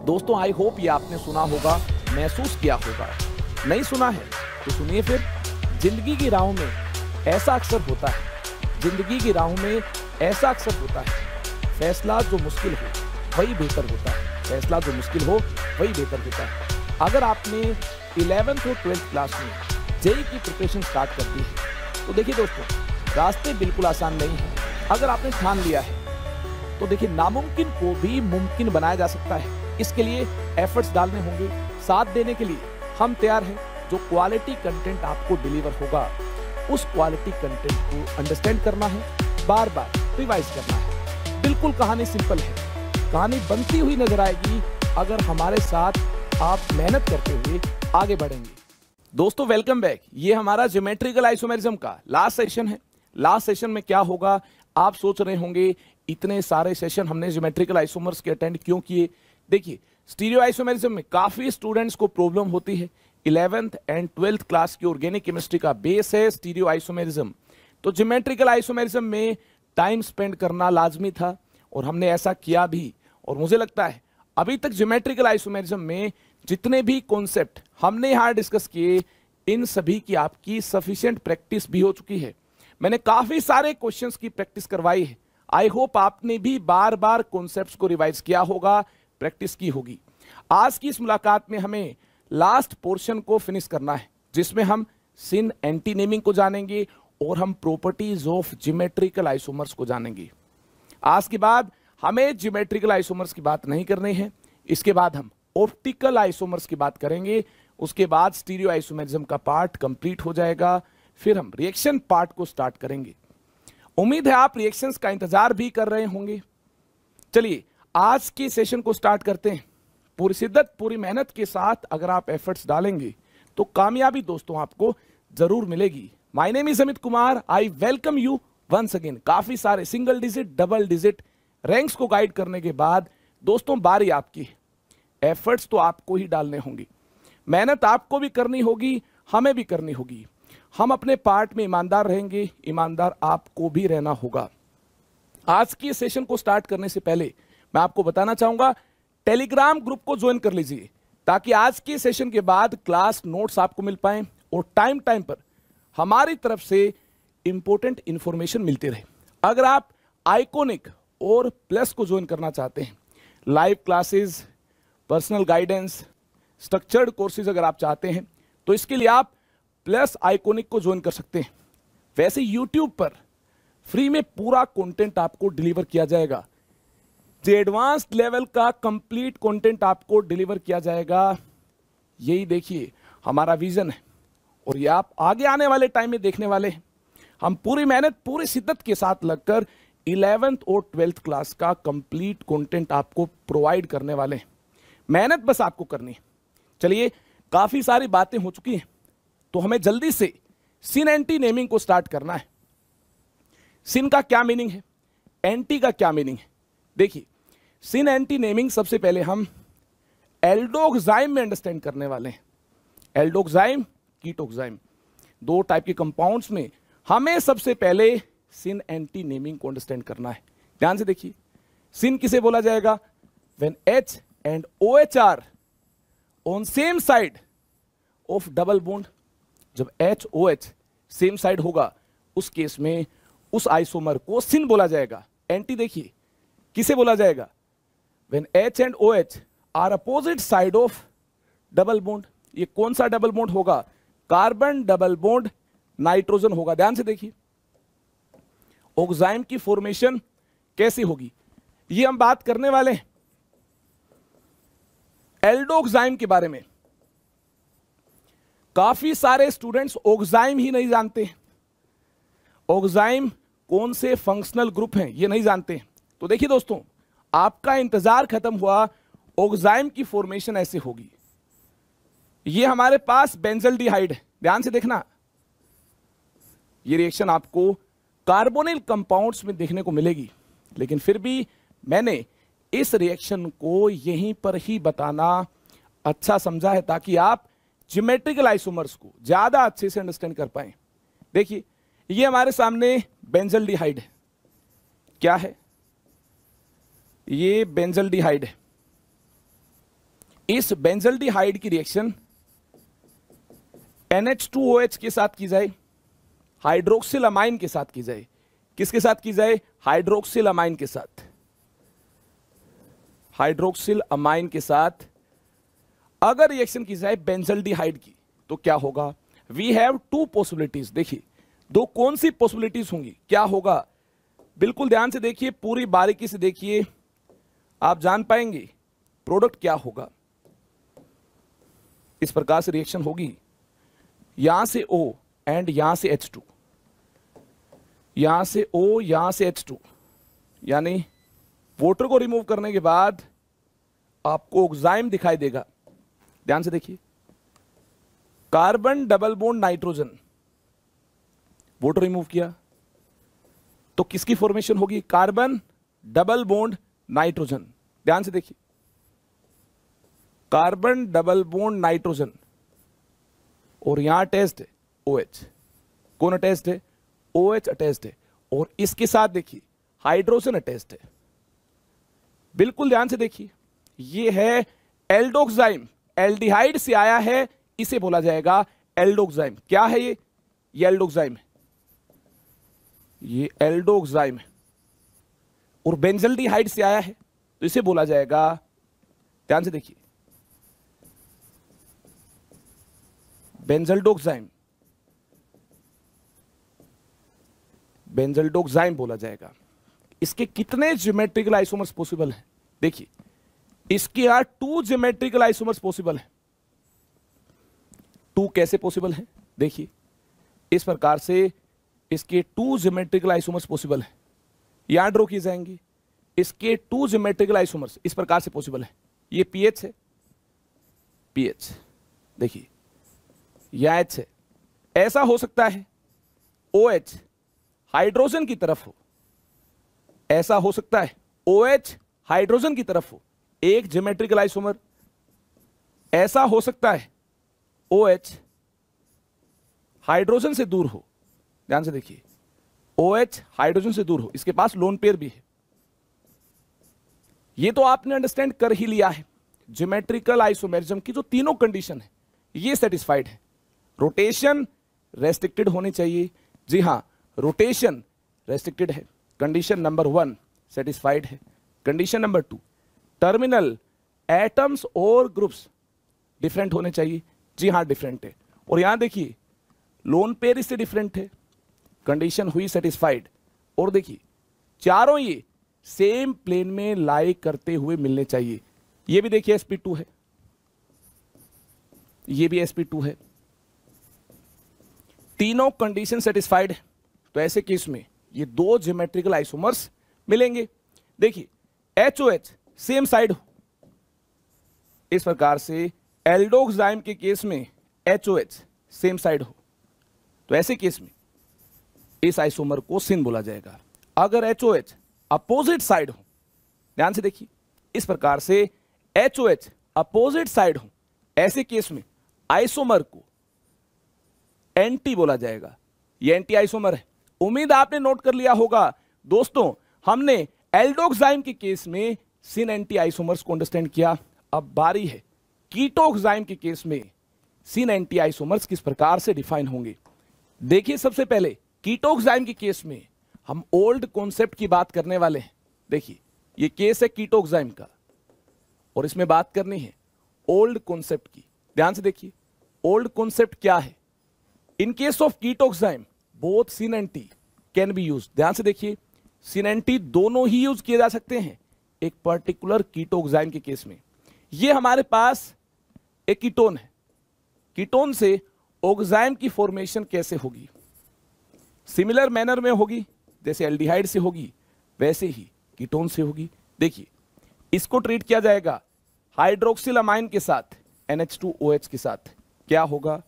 दोस्तों I hope ये आपने सुना होगा, महसूस किया होगा। नहीं सुना है तो सुनिए फिर। जिंदगी की राहों में ऐसा अक्सर होता है, जिंदगी की राहों में ऐसा अक्सर होता है, फैसला जो मुश्किल हो वही बेहतर होता है, फैसला जो मुश्किल हो वही बेहतर होता है। अगर आपने 11th और 12th क्लास में जेईई की प्रिपरेशन स्टार्ट कर दी है तो देखिए दोस्तों, रास्ते बिल्कुल आसान नहीं है। अगर आपने ठान लिया है तो देखिए, नामुमकिन को भी मुमकिन बनाया जा सकता है। इसके लिए एफर्ट्स डालने होंगे। साथ देने के लिए हम तैयार हैं। जो क्वालिटी कंटेंट आपको डिलीवर होगा, उस क्वालिटी कंटेंट को अंडरस्टैंड करना है, बार बार रिवाइज करना है। बिल्कुल कहानी सिंपल है, कहानी बनती हुई नजर आएगी अगर हमारे साथ आप मेहनत करते हुए आगे बढ़ेंगे। दोस्तों वेलकम बैक। ये हमारा ज्योमेट्रिकल आइसोमेरिज्म का लास्ट सेशन है। लास्ट सेशन में क्या होगा आप सोच रहे होंगे, इतने सारे सेशन हमने ज्योमेट्रिकल आइसोमर्स के अटेंड क्यों किए। देखिए, स्टीरियो आइसोमेरिज्म में काफी स्टूडेंट्स को प्रॉब्लम होती है। 11th एंड 12th क्लास की ऑर्गेनिक केमिस्ट्री का बेस है स्टीरियो आइसोमेरिज्म। तो ज्योमेट्रिकल आइसोमेरिज्म में टाइम स्पेंड करना लाजमी था और हमने ऐसा किया भी। और मुझे लगता है अभी तक ज्योमेट्रिकल आइसोमेरिज्म में जितने भी कॉन्सेप्ट हमने यहाँ डिस्कस किए, इन सभी की आपकी सफिशिएंट प्रैक्टिस भी हो चुकी है। मैंने काफी सारे क्वेश्चंस की प्रैक्टिस करवाई है। आई होप आपने भी बार बार कॉन्सेप्ट्स को रिवाइज किया होगा, प्रैक्टिस की होगी। आज की इस मुलाकात में हमें लास्ट पोर्शन को फिनिश करना है, जिसमें हम सिन एंटीनेमिंग को जानेंगे और हम प्रॉपर्टीज ऑफ ज्योमेट्रिकल आइसोमर्स को जानेंगे। आज के बाद हमें ज्योमेट्रिकल आइसोमर्स की बात नहीं करनी है। इसके बाद हम ऑप्टिकल आइसोमर्स की बात करेंगे। उसके बाद स्टीरियो आइसोमेरिज्म का पार्ट कंप्लीट हो जाएगा। फिर हम रिएक्शन पार्ट को स्टार्ट करेंगे। उम्मीद है आप रिएक्शंस का इंतजार भी कर रहे होंगे। चलिए आज के सेशन को स्टार्ट करते हैं। पूरी शिद्दत, पूरी मेहनत के साथ अगर आप एफर्ट्स डालेंगे तो कामयाबी दोस्तों आपको जरूर मिलेगी। My name is Amit Kumar, I welcome you once again. काफी सारे single digit, double digit ranks को गाइड करने के बाद दोस्तों बारी आपकी। एफर्ट्स तो आपको ही डालने होंगे, मेहनत आपको भी करनी होगी, हमें भी करनी होगी। हम अपने पार्ट में ईमानदार रहेंगे, ईमानदार आपको भी रहना होगा। आज की सेशन को स्टार्ट करने से पहले मैं आपको बताना चाहूंगा, टेलीग्राम ग्रुप को ज्वाइन कर लीजिए ताकि आज के सेशन के बाद क्लास नोट्स आपको मिल पाए और टाइम टाइम पर हमारी तरफ से इंपॉर्टेंट इंफॉर्मेशन मिलती रहे। अगर आप आइकॉनिक और प्लस को ज्वाइन करना चाहते हैं, live classes, personal guidance, structured courses अगर आप चाहते हैं तो इसके लिए आप प्लस आइकॉनिक को ज्वाइन कर सकते हैं। वैसे यूट्यूब पर फ्री में पूरा कंटेंट आपको डिलीवर किया जाएगा। जो एडवांस्ड लेवल का कंप्लीट कंटेंट आपको डिलीवर किया जाएगा, यही देखिए हमारा विजन है और ये आप आगे आने वाले टाइम में देखने वाले हैं। हम पूरी मेहनत, पूरी शिद्दत के साथ लगकर 11th और 12th क्लास का कंप्लीट कंटेंट आपको प्रोवाइड करने वाले हैं। मेहनत बस आपको करनी है। चलिए, काफी सारी बातें हो चुकी हैं तो हमें जल्दी से सिन एंटी नेमिंग को स्टार्ट करना है। सिन का क्या मीनिंग है, एंटी का क्या मीनिंग है। देखिए, सिन एंटी नेमिंग सबसे पहले हम एल्डोक्साइम में अंडरस्टैंड करने वाले हैं। एल्डोक्साइम, कीटोक्साइम, दो टाइप के कंपाउंड्स में हमें सबसे पहले सिन एंटी नेमिंग को अंडरस्टैंड करना है। ध्यान से देखिए, सिन किसे बोला जाएगा, when H and OH are on same side of double bond। जब HOH सेम साइड होगा उस केस में उस आइसोमर को सिन बोला जाएगा। एंटी देखिए किसे बोला जाएगा, when H and OH are opposite side of double bond। ये कौन सा डबल बॉन्ड होगा, कार्बन डबल बॉन्ड नाइट्रोजन होगा। ध्यान से देखिए ऑक्साइम की फॉर्मेशन कैसी होगी, ये हम बात करने वाले हैं एल्डोक्साइम के बारे में। काफी सारे स्टूडेंट्स ऑक्साइम ही नहीं जानते। ऑक्साइम कौन से फंक्शनल ग्रुप हैं ये नहीं जानते। तो देखिए दोस्तों, आपका इंतजार खत्म हुआ। ऑक्साइम की फॉर्मेशन ऐसे होगी, ये हमारे पास बेंजल्डिहाइड है। ध्यान से देखना, ये रिएक्शन आपको कार्बोनिल कंपाउंड्स में देखने को मिलेगी, लेकिन फिर भी मैंने इस रिएक्शन को यहीं पर ही बताना अच्छा समझा है ताकि आप ज्योमेट्रिकल आइसोमर्स को ज्यादा अच्छे से अंडरस्टैंड कर पाए। देखिए, ये हमारे सामने बेंजल्डिहाइड है। क्या है, ये बेंजल्डिहाइड है। इस बेंजल्डिहाइड की रिएक्शन NH2OH के साथ की जाए, हाइड्रोक्सिल अमाइन के साथ की जाए। किसके साथ की जाए? हाइड्रोक्सिल अमाइन के साथ। हाइड्रोक्सिल अमाइन के साथ अगर रिएक्शन की जाए बेंजल्डिहाइड की तो क्या होगा? We have two possibilities. देखिए दो कौन सी पॉसिबिलिटीज होंगी, क्या होगा? बिल्कुल ध्यान से देखिए, पूरी बारीकी से देखिए, आप जान पाएंगे प्रोडक्ट क्या होगा। इस प्रकार से रिएक्शन होगी, यहां से O एंड यहां से H2, यहां से O यहां से H2, यानी वाटर को रिमूव करने के बाद आपको ऑक्साइम दिखाई देगा। ध्यान से देखिए, carbon double bond nitrogen, water remove किया तो किसकी फॉर्मेशन होगी? Carbon double bond nitrogen. ध्यान से देखिए, कार्बन डबल बॉन्ड नाइट्रोजन, और यहां अटैच्ड है OH। कौन अटैच्ड है? OH अटैच्ड है, और इसके साथ देखिए हाइड्रोजन अटैच्ड है। बिल्कुल ध्यान से देखिए, ये है एल्डोक्साइम, एल्डिहाइड से आया है, इसे बोला जाएगा एल्डोक्साइम। क्या है ये? एल्डोक्साइम है, ये एल्डोक्साइम है, और बेंजल्डिहाइड से आया है तो इसे बोला जाएगा, ध्यान से देखिए, बेंजल्डोक्साइम, बेंजल्डोक्साइम बोला जाएगा। इसके कितने ज्योमेट्रिकल आइसोमर्स पॉसिबल हैं? देखिए इसके यहां 2 ज्योमेट्रिकल आइसोमर्स पॉसिबल हैं। 2 कैसे पॉसिबल हैं? देखिए इस प्रकार से इसके 2 ज्योमेट्रिकल आइसोमर्स पॉसिबल हैं, यहां ड्रॉ किए जाएंगे। इसके 2 ज्योमेट्रिकल आइसोमर्स इस प्रकार से पॉसिबल है। ये PH है, PH देखिए, यह H है। ऐसा हो सकता है OH हाइड्रोजन की तरफ हो, ऐसा हो सकता है OH हाइड्रोजन की तरफ हो, एक ज्योमेट्रिकल आइसोमर। ऐसा हो सकता है OH हाइड्रोजन से दूर हो, ध्यान से देखिए, OH हाइड्रोजन से दूर हो, इसके पास लोन पेयर भी है। ये तो आपने अंडरस्टैंड कर ही लिया है, ज्योमेट्रिकल आइसोमेरिज्म की जो तीनों कंडीशन है ये सेटिस्फाइड है। रोटेशन रेस्ट्रिक्टेड होनी चाहिए, जी हां रोटेशन रेस्ट्रिक्टेड है, कंडीशन नंबर 1 सेटिस्फाइड है। कंडीशन नंबर 2, टर्मिनल एटम्स और ग्रुप्स डिफरेंट होने चाहिए, जी हां डिफरेंट है। और यहां देखिए लोन पेयर इससे डिफरेंट है, कंडीशन हुई सेटिस्फाइड। और देखिए चारों ये सेम प्लेन में लाई करते हुए मिलने चाहिए। ये भी देखिए sp2 है, ये भी sp2 है, तीनों कंडीशन सेटिस्फाइड है। तो ऐसे केस में ये 2 ज्योमेट्रिकल आइसोमर्स मिलेंगे। देखिए HOH सेम साइड हो, इस प्रकार से एल्डोक्साइम के केस में HOH सेम साइड हो, तो ऐसे केस में इस आइसोमर को सिन बोला जाएगा। अगर HOH अपोजिट साइड हो, ध्यान से देखिए, इस प्रकार से HOH अपोजिट साइड हो, ऐसे केस में आइसोमर को एंटी बोला जाएगा। ये एंटी आइसोमर है। उम्मीद आपने नोट कर लिया होगा दोस्तों, हमने एल्डोक्साइम के केस में सिन एंटी आइसोमर्स को अंडरस्टैंड किया। अब बारी है कीटोक्साइम के केस में सिन एंटी आइसोमर्स किस प्रकार से डिफाइन होंगे। देखिए सबसे पहले कीटोक्साइम के केस में हम ओल्ड कॉन्सेप्ट की बात करने वाले हैं। देखिए ये केस है कीटोक्साइम का, और इसमें बात करनी है ओल्ड कॉन्सेप्ट की। ध्यान से देखिए ओल्ड कॉन्सेप्ट क्या है। In case of ketoxime both syn anti can be use. ध्यान से देखिए सिन एंटी दोनों ही यूज किए जा सकते हैं एक पर्टिकुलर कीटोक्साइम के केस में। ये हमारे पास एक कीटोन है, कीटोन से ऑक्साइम की फॉर्मेशन कैसे होगी? सिमिलर मैनर में होगी, जैसे एल्डिहाइड से होगी वैसे ही कीटोन से होगी। देखिए इसको ट्रीट किया जाएगा हाइड्रोक्सिल अमाइन के साथ, NH2OH के साथ। क्या होगा?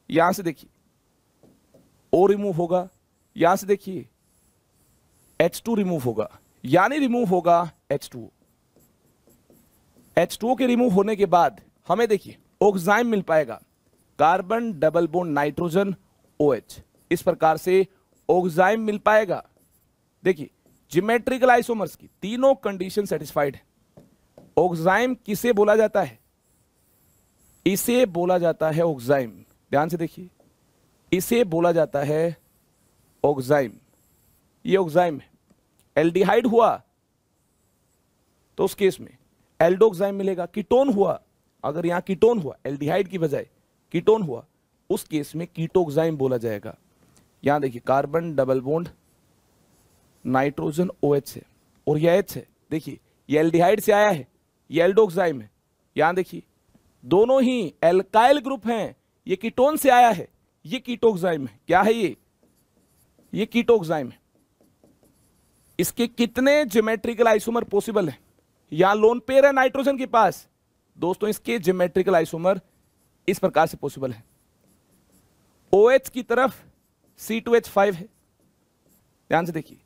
यहां से देखिए O रिमूव होगा, यहां से देखिए H2 रिमूव होगा, यानी रिमूव होगा H2O। H2O के रिमूव होने के बाद हमें देखिए ऑक्साइम मिल पाएगा, carbon double bond nitrogen OH। इस प्रकार से ऑक्साइम मिल पाएगा। देखिए ज्योमेट्रिकल आइसोमर्स की तीनों कंडीशन सेटिस्फाइड है। ऑक्साइम किसे बोला जाता है? इसे बोला जाता है ऑक्साइम। ध्यान से देखिए, इसे बोला जाता है ऑक्साइम। ये ऑक्साइम है। एल्डिहाइड हुआ तो उस केस में एल्डोक्साइम मिलेगा। कीटोन हुआ, अगर यहां कीटोन हुआ, एल्डिहाइड की बजाय कीटोन हुआ, उस केस में कीटोक्साइम बोला जाएगा। यहां देखिए, carbon double bond nitrogen OH है और यह H है। देखिए, ये एल्डिहाइड से आया है, ये एल्डोक्साइम है। यहां देखिए, दोनों ही एल्काइल ग्रुप हैं। ये कीटोन से आया है, ये कीटोक्साइम है। क्या है ये कीटोक्साइम है। इसके कितने ज्योमेट्रिकल आइसोमर पॉसिबल है? यहां लोन पेयर है नाइट्रोजन के पास। दोस्तों, इसके ज्योमेट्रिकल आइसोमर इस प्रकार से पॉसिबल है। OH की तरफ C2H5 है। ध्यान से देखिए,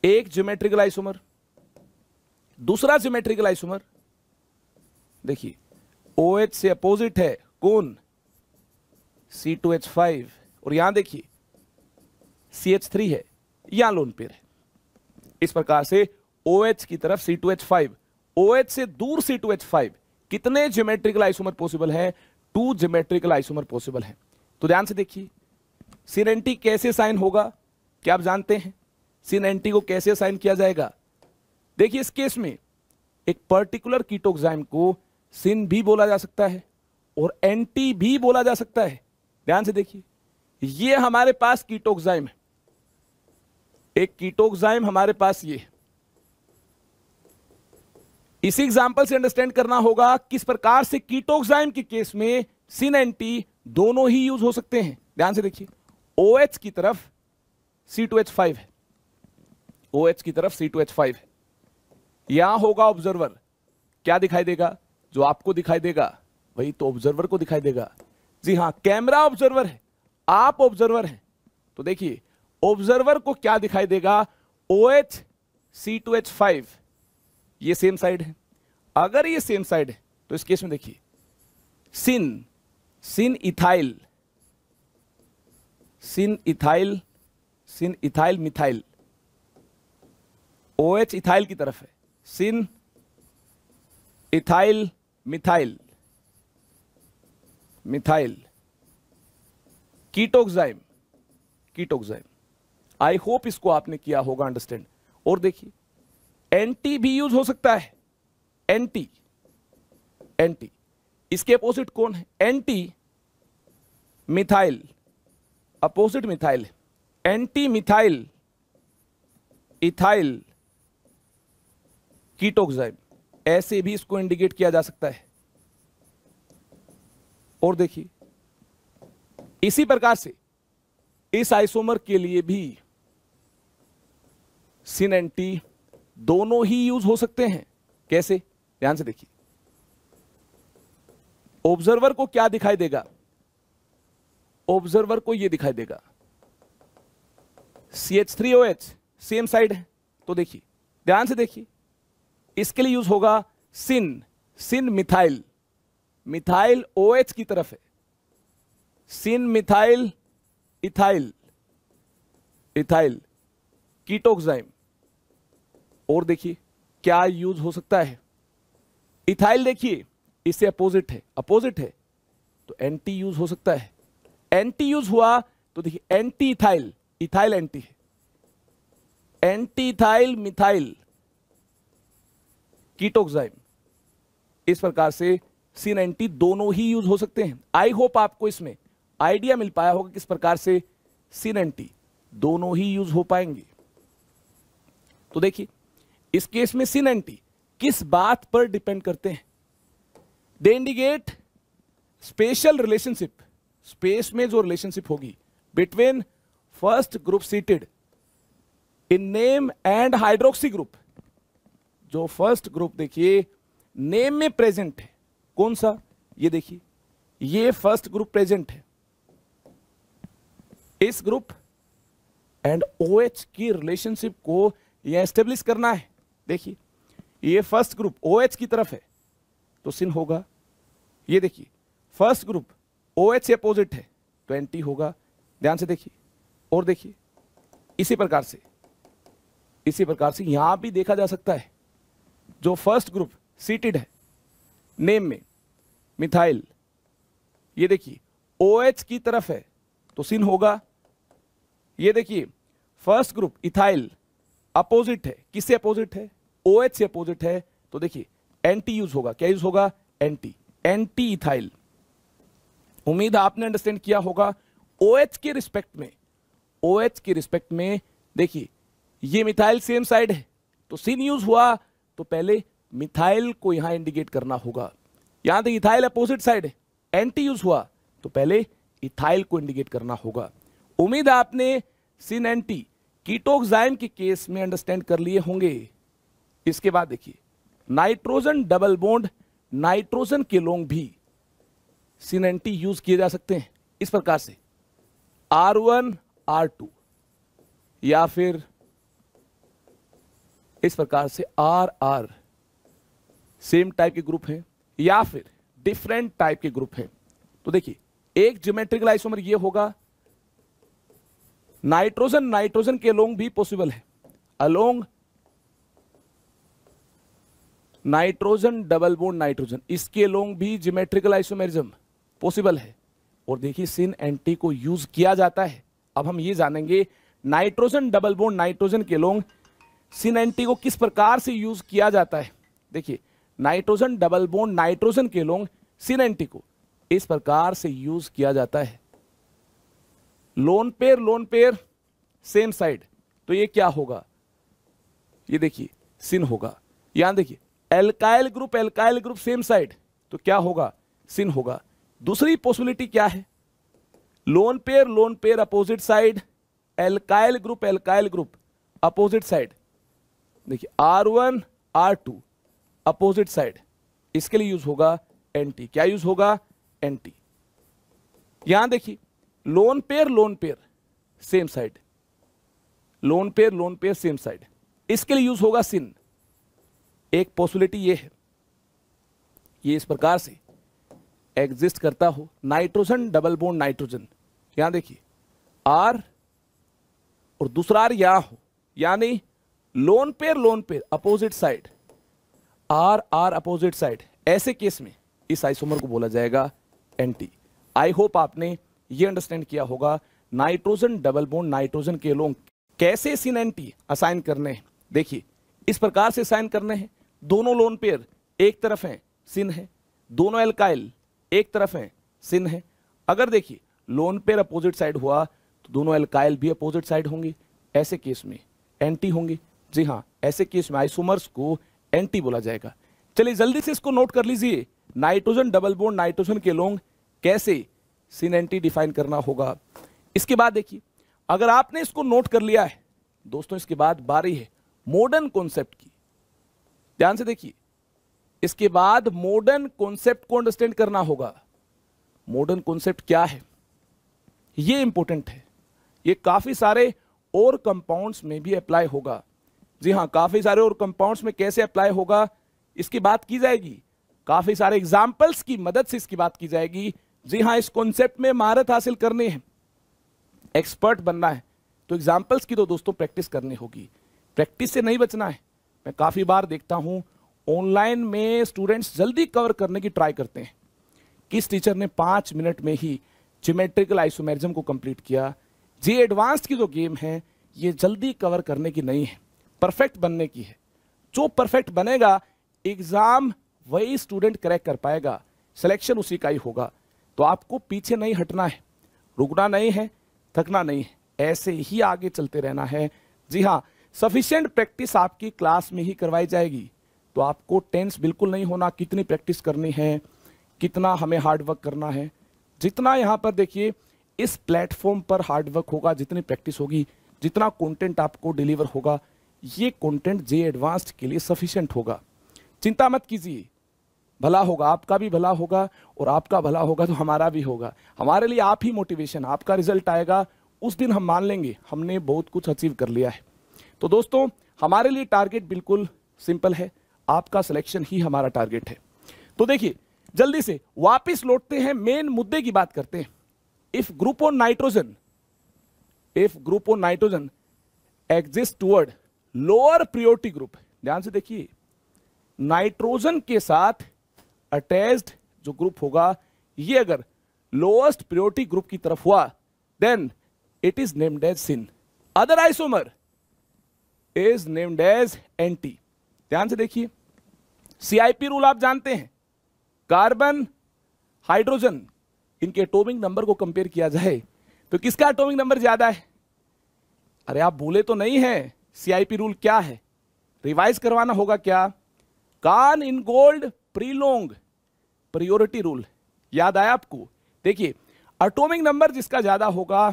एक ज्योमेट्रिकल आइसोमर, दूसरा ज्योमेट्रिकल आइसोमर देखिए, OH से अपोजिट है कौन? C2H5। और यहां देखिए CH3 है, यहां लोन पेयर है। इस प्रकार से OH की तरफ C2H5, OH से दूर C2H5, कितने ज्योमेट्रिकल आइसोमर पॉसिबल है? 2 ज्योमेट्रिकल आइसोमर पॉसिबल है। तो ध्यान से देखिए, सिन कैसे साइन होगा? क्या आप जानते हैं सिन को कैसे साइन किया जाएगा? देखिए, इस केस में एक पर्टिकुलर कीटोक्साइम को सिन भी बोला जा सकता है और एंटी भी बोला जा सकता है। ध्यान से देखिए, ये हमारे पास कीटोक्साइम है, एक कीटोक्साइम हमारे पास ये है। इसी एग्जांपल से अंडरस्टैंड करना होगा किस प्रकार से कीटोक्साइम के केस में सिन एंटी दोनों ही यूज हो सकते हैं। ध्यान से देखिए, OH की तरफ C2H5 है, OH की तरफ C2H5 है। यहां होगा ऑब्जर्वर, क्या दिखाई देगा? जो आपको दिखाई देगा वही तो ऑब्जर्वर को दिखाई देगा। जी हां, कैमरा ऑब्जर्वर है, आप ऑब्जर्वर हैं। तो देखिए, ऑब्जर्वर को क्या दिखाई देगा? OH C2H5, ये सेम साइड है। अगर ये सेम साइड है तो इस केस में देखिए, सिन इथाइल मिथाइल, OH इथाइल की तरफ है, सिन इथाइल मिथाइल कीटोक्साइम। आई होप इसको आपने किया होगा अंडरस्टैंड। और देखिए, एंटी भी यूज हो सकता है। एंटी इसके अपोजिट कौन है? एंटी मिथाइल, अपोजिट मिथाइल है, एंटी मिथाइल इथाइल कीटोक्साइम, ऐसे भी इसको इंडिकेट किया जा सकता है। और देखिए, इसी प्रकार से इस आइसोमर के लिए भी सिन एंटी दोनों ही यूज हो सकते हैं। कैसे? ध्यान से देखिए, ऑब्जर्वर को क्या दिखाई देगा? ऑब्जर्वर को यह दिखाई देगा CH3OH, सेम साइड है। तो देखिए, ध्यान से देखिए, इसके लिए यूज होगा सिन मिथाइल OH की तरफ है, सिन मिथाइल इथाइल कीटोक्साइम। और देखिए, क्या यूज हो सकता है? इथाइल देखिए, इससे अपोजिट है तो एंटी यूज हो सकता है। एंटी यूज हुआ तो देखिए, एंटी इथाइल एंटी है, एंटी इथाइल मिथाइल कीटोक्साइम। इस प्रकार से सिन एंटी दोनों ही यूज हो सकते हैं। आई होप आपको इसमें आइडिया मिल पाया होगा किस प्रकार से सिन एंटी दोनों ही यूज हो पाएंगे। तो देखिए, इस केस में सिन एंटी किस बात पर डिपेंड करते हैं? They indicate special relationship, space में जो रिलेशनशिप होगी between first group seated in name and hydroxy group. जो फर्स्ट ग्रुप देखिए नेम में प्रेजेंट है, कौन सा? ये देखिए, ये फर्स्ट ग्रुप प्रेजेंट है। इस ग्रुप एंड OH की रिलेशनशिप को यह एस्टेब्लिश करना है। देखिए, ये फर्स्ट ग्रुप OH की तरफ है तो सिन होगा। ये देखिए, फर्स्ट ग्रुप OH से अपोजिट है तो एंटी होगा। ध्यान से देखिए, और देखिए, इसी प्रकार से यहां भी देखा जा सकता है, जो फर्स्ट ग्रुप सीटेड है नेम में मिथाइल ये देखिए OH की तरफ है तो सिन होगा। ये देखिए फर्स्ट ग्रुप इथाइल अपोजिट है, किससे अपोजिट है? OH से अपोजिट है, तो देखिए एंटी यूज होगा। क्या यूज होगा? Anti, anti ethyl. उम्मीद है आपने अंडरस्टैंड किया होगा। OH के रिस्पेक्ट में, OH के रिस्पेक्ट में देखिए ये मिथाइल सेम साइड है तो सिन यूज हुआ, तो पहले मिथाइल को यहां इंडिकेट करना होगा। यहां तक इथाइल अपोजिट साइड है, एंटी यूज हुआ तो पहले इथाइल को इंडिकेट करना होगा। उम्मीद है आपने सिन एंटी कीटोक्साइम के केस में अंडरस्टैंड कर लिए होंगे। इसके बाद देखिए नाइट्रोजन डबल बॉन्ड, नाइट्रोजन के लोग भी सिन एंटी यूज किए जा सकते हैं इस प्रकार से R1 R2, या फिर इस प्रकार से RR, सेम टाइप के ग्रुप हैं या फिर डिफरेंट टाइप के ग्रुप हैं। तो देखिए एक ज्योमेट्रिकल आइसोमर ये होगा, नाइट्रोजन नाइट्रोजन के अलोंग भी पॉसिबल है, along nitrogen double bond nitrogen, इसके अलोंग भी ज्योमेट्रिकल आइसोमेरिज्म पॉसिबल है। और देखिए सिन एंटी को यूज किया जाता है। अब हम ये जानेंगे नाइट्रोजन डबल बॉन्ड नाइट्रोजन के अलोंग सिन एंटी को किस प्रकार से यूज किया जाता है। देखिए नाइट्रोजन डबल बॉन्ड नाइट्रोजन के अलोंग सिन एंटी को इस प्रकार से यूज किया जाता है। लोन पेयर सेम साइड, तो ये क्या होगा? ये देखिए सिन होगा। यहां देखिए एल्काइल ग्रुप सेम साइड, तो क्या होगा? सिन होगा। दूसरी पॉसिबिलिटी क्या है? Lone pair opposite side, alkyl group opposite side. देखिए R1 R2 अपोजिट साइड, इसके लिए यूज होगा एंटी। क्या यूज होगा? एंटी। यहां देखिए lone pair same side, lone pair same side, इसके लिए यूज होगा सिन। एक पॉसिबिलिटी ये है, ये इस प्रकार से एग्जिस्ट करता हो नाइट्रोजन डबल बॉन्ड नाइट्रोजन। यहां देखिए R और दूसरा R यहां हो, यानी lone pair opposite side, R opposite side. ऐसे केस में इस आइसोमर को बोला जाएगा एंटी। आई होप आपने ये अंडरस्टैंड किया होगा नाइट्रोजन डबल बॉन्ड नाइट्रोजन के लोग कैसे सिन एंटी असाइन करने हैं। देखिए इस प्रकार से असाइन करने हैं, दोनों लोन पेयर एक तरफ हैं, सिन है, दोनों एल्काइल एक तरफ हैं, सिन है। अगर देखिए लोन पेयर अपोजिट साइड हुआ तो दोनों एल्काइल भी अपोजिट साइड होंगे, ऐसे केस में एंटी होंगे। जी हाँ, ऐसे केस में आइसोमर्स को एंटी बोला जाएगा। चलिए जल्दी से इसको नोट कर लीजिए, नाइट्रोजन डबल बॉन्ड नाइट्रोजन के लोग कैसे सिन एंटी डिफाइन करना होगा। इसके बाद देखिए अगर आपने इसको नोट कर लिया है दोस्तों, इसके बाद बारी है मॉडर्न कॉन्सेप्ट की। ध्यान से देखिए, इसके बाद मॉडर्न कॉन्सेप्ट को अंडरस्टैंड करना होगा। मॉडर्न कॉन्सेप्ट क्या है ये इंपॉर्टेंट है। ये काफी सारे और कंपाउंड्स में भी अप्लाई होगा। जी हाँ, काफी सारे और कंपाउंड्स में कैसे अप्लाई होगा इसकी बात की जाएगी, काफी सारे एग्जाम्पल्स की मदद से इसकी बात की जाएगी। जी हाँ, इस कॉन्सेप्ट में महारत हासिल करनी है, एक्सपर्ट बनना है, तो एग्जाम्पल्स की तो दोस्तों प्रैक्टिस करनी होगी, प्रैक्टिस से नहीं बचना है। मैं काफी बार देखता हूं ऑनलाइन में स्टूडेंट्स जल्दी कवर करने की ट्राई करते हैं। किस टीचर ने 5 मिनट में ही ज्योमेट्रिकल आइसोमेरिज्म को कंप्लीट किया। जी एडवांस्ड की जो गेम है ये जल्दी कवर करने की नहीं है, परफेक्ट बनने की है। जो परफेक्ट बनेगा एग्जाम वही स्टूडेंट क्रैक कर पाएगा, सिलेक्शन उसी का ही होगा। तो आपको पीछे नहीं हटना है, रुकना नहीं है, थकना नहीं है, ऐसे ही आगे चलते रहना है। जी हाँ, सफिशिएंट प्रैक्टिस आपकी क्लास में ही करवाई जाएगी, तो आपको टेंस बिल्कुल नहीं होना कितनी प्रैक्टिस करनी है, कितना हमें हार्डवर्क करना है। जितना यहाँ पर देखिए इस प्लेटफॉर्म पर हार्डवर्क होगा, जितनी प्रैक्टिस होगी, जितना कंटेंट आपको डिलीवर होगा, ये कंटेंट जे एडवांस्ड के लिए सफिशिएंट होगा। चिंता मत कीजिए, भला होगा, आपका भी भला होगा, और आपका भला होगा तो हमारा भी होगा। हमारे लिए आप ही मोटिवेशन, आपका रिजल्ट आएगा उस दिन हम मान लेंगे हमने बहुत कुछ अचीव कर लिया है। तो दोस्तों हमारे लिए टारगेट बिल्कुल सिंपल है, आपका सिलेक्शन ही हमारा टारगेट है। तो देखिए जल्दी से वापस लौटते हैं, मेन मुद्दे की बात करते हैं। If group on nitrogen exist toward lower priority group, ध्यान से देखिए, नाइट्रोजन के साथ अटैच्ड जो ग्रुप होगा ये अगर लोएस्ट प्रायोरिटी ग्रुप की तरफ हुआ, then it is named as syn. Other isomer is named as anti. ध्यान से देखिए, सीआईपी रूल आप जानते हैं, कार्बन हाइड्रोजन इनके एटॉमिक नंबर को कंपेयर किया जाए तो किसका एटॉमिक नंबर ज्यादा है? अरे आप भूले तो नहीं है सीआईपी रूल क्या है? रिवाइज करवाना होगा क्या? कान इन गोल्ड प्रीलोंग प्रायोरिटी रूल याद आया आपको? देखिए, एटॉमिक नंबर जिसका ज्यादा होगा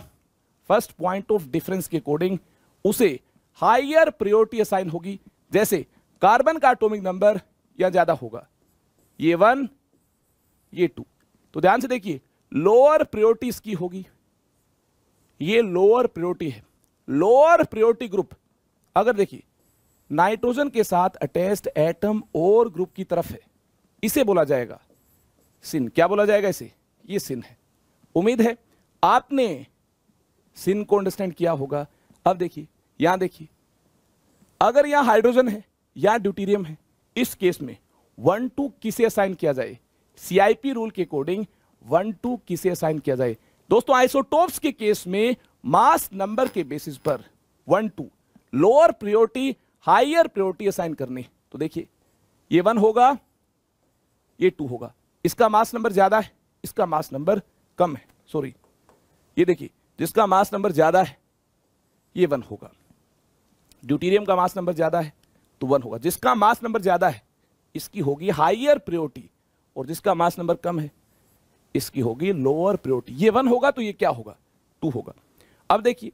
फर्स्ट पॉइंट ऑफ डिफरेंस के अकॉर्डिंग उसे हायर प्रायोरिटी असाइन होगी। जैसे कार्बन का एटॉमिक नंबर या ज्यादा होगा, ये 1 ये 2, तो ध्यान से देखिए लोअर प्रायोरिटी इसकी होगी, ये लोअर प्रायोरिटी है। लोअर प्रायोरिटी ग्रुप अगर देखिए नाइट्रोजन के साथ अटैच्ड एटम और ग्रुप की तरफ है, इसे बोला जाएगा सिन। क्या बोला जाएगा इसे? ये सिन है। उम्मीद है आपने सिन को अंडरस्टैंड किया होगा। अब देखिए, यहां देखिए, अगर यहां हाइड्रोजन है या ड्यूटेरियम है, इस केस में 1 2 किसे असाइन किया जाए? सीआईपी रूल के अकॉर्डिंग 1 2 किसे असाइन किया जाए? दोस्तों आइसोटोप्स के केस में मास नंबर के बेसिस पर 1 2 lower priority higher priority assign करनी। तो देखिए ये 1 होगा, ये 2 होगा, इसका मास नंबर ज्यादा है, इसका मास नंबर कम है। सॉरी, ये देखिए जिसका मास नंबर ज्यादा है ये 1 होगा, ड्यूटेरियम का मास नंबर ज्यादा है तो 1 होगा। जिसका मास नंबर ज्यादा है इसकी होगी हायर प्रायोरिटी, और जिसका मास नंबर कम है इसकी होगी लोअर प्रायोरिटी। ये 1 होगा तो ये क्या होगा? 2 होगा। अब देखिए,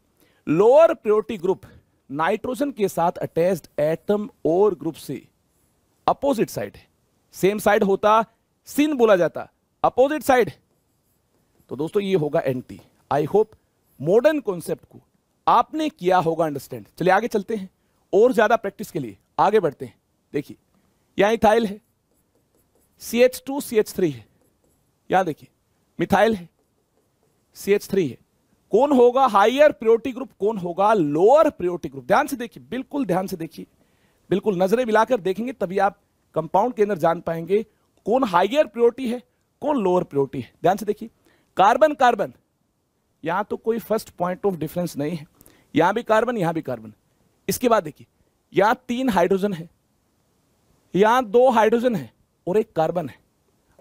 लोअर प्रायोरिटी ग्रुप नाइट्रोजन के साथ अटैच्ड एटम और ग्रुप से अपोजिट साइड है। सेम साइड होता सिन बोला जाता, अपोजिट साइड, तो दोस्तों ये होगा anti. I hope modern concept को आपने किया होगा अंडरस्टैंड। चलिए आगे चलते हैं और ज्यादा प्रैक्टिस के लिए आगे बढ़ते हैं। देखिए यहां इथाइल है, CH2 CH3 है, यहां देखिए मिथाइल है, CH3 है। कौन होगा हायर प्रायोरिटी ग्रुप, कौन होगा लोअर प्रायोरिटी ग्रुप? ध्यान से देखिए, बिल्कुल ध्यान से देखिए, बिल्कुल नजरें मिलाकर देखेंगे तभी आप कंपाउंड के अंदर जान पाएंगे कौन हायर प्रायोरिटी है, कौन लोअर प्रायोरिटी है। ध्यान से देखिए, कार्बन कार्बन, यहां तो कोई फर्स्ट पॉइंट ऑफ डिफरेंस नहीं है, यहां भी कार्बन यहां भी कार्बन। इसके बाद देखिए यहां 3 हाइड्रोजन है, यहां 2 हाइड्रोजन है और 1 कार्बन है।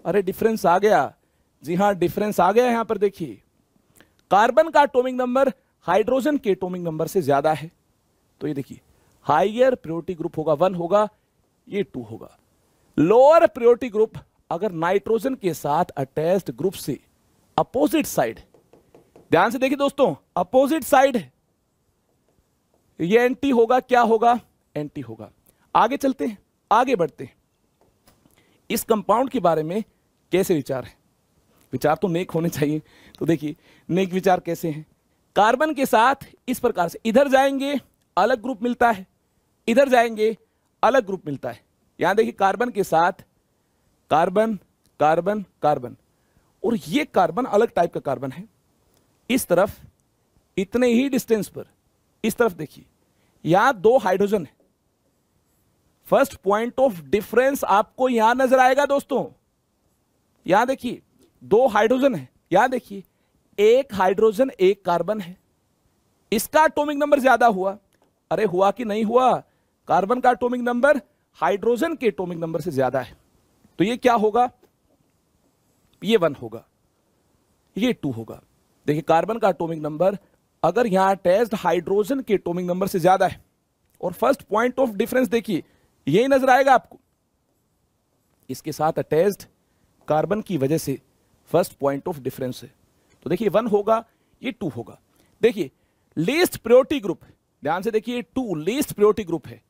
अरे डिफरेंस आ गया, जी हां डिफरेंस आ गया। यहां पर देखिए कार्बन का एटॉमिक नंबर हाइड्रोजन के एटॉमिक नंबर से ज्यादा है, तो ये देखिए हायर प्रायोरिटी ग्रुप होगा, 1 होगा, ये 2 होगा। लोअर प्रायोरिटी ग्रुप अगर नाइट्रोजन के साथ अटैच्ड ग्रुप से अपोजिट साइड, ध्यान से देखिए दोस्तों अपोजिट साइड है, ये एंटी होगा। क्या होगा? एंटी होगा। आगे चलते हैं, आगे बढ़ते हैं। इस कंपाउंड के बारे में कैसे विचार है? विचार तो नेक होने चाहिए। तो देखिए नेक विचार कैसे हैं? कार्बन के साथ इस प्रकार से इधर जाएंगे अलग ग्रुप मिलता है, इधर जाएंगे अलग ग्रुप मिलता है। यहां देखिए कार्बन के साथ कार्बन कार्बन कार्बन, और ये कार्बन अलग टाइप का कार्बन है। इस तरफ इतने ही डिस्टेंस पर, इस तरफ देखिए यहां 2 हाइड्रोजन है। फर्स्ट पॉइंट ऑफ डिफरेंस आपको यहां नजर आएगा दोस्तों। यहां देखिए 2 हाइड्रोजन है, यहां देखिए 1 हाइड्रोजन 1 कार्बन है। इसका एटॉमिक नंबर ज्यादा हुआ। अरे हुआ कि नहीं हुआ? कार्बन का एटॉमिक नंबर हाइड्रोजन के एटॉमिक नंबर से ज्यादा है, तो ये क्या होगा? ये 1 होगा, ये 2 होगा। देखिए कार्बन का एटॉमिक नंबर अगर यहां अटैच्ड हाइड्रोजन के एटॉमिक नंबर से ज्यादा है, और फर्स्ट पॉइंट ऑफ डिफरेंस देखिए यही नजर आएगा आपको, इसके साथ अटैच्ड कार्बन की वजह से फर्स्ट पॉइंट ऑफ डिफरेंस है, तो देखिए 1 होगा, ये 2 होगा। देखिए लीस्ट प्रायोरिटी ग्रुप, ध्यान से देखिए 2 लीस्ट प्रायोरिटी ग्रुप है।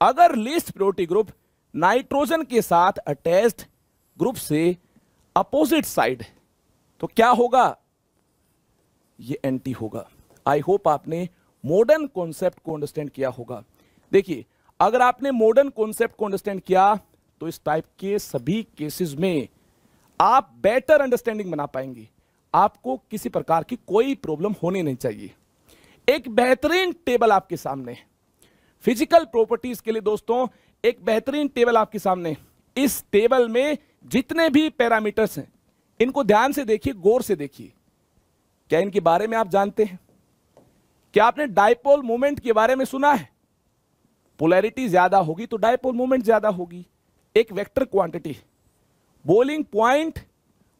अगर लीस्ट प्रायोरिटी ग्रुप नाइट्रोजन के साथ अटैच्ड ग्रुप से अपोजिट साइड है, तो क्या होगा? ये एंटी होगा। आई होप आपने मॉडर्न कॉन्सेप्ट को अंडरस्टैंड किया होगा। देखिए अगर आपने मॉडर्न कॉन्सेप्ट को अंडरस्टैंड किया तो इस टाइप के सभी केसेस में आप बेटर अंडरस्टैंडिंग बना पाएंगे, आपको किसी प्रकार की कोई प्रॉब्लम होनी नहीं चाहिए। एक बेहतरीन टेबल आपके सामने है फिजिकल प्रॉपर्टीज के लिए दोस्तों, एक बेहतरीन टेबल आपके सामने। इस टेबल में जितने भी पैरामीटर्स हैं इनको ध्यान से देखिए, गौर से देखिए। क्या इनके बारे में आप जानते हैं? क्या आपने डायपोल मोमेंट के बारे में सुना है? पोलैरिटी ज्यादा होगी तो डायपोल मोमेंट ज्यादा होगी। एक vector quantity, boiling point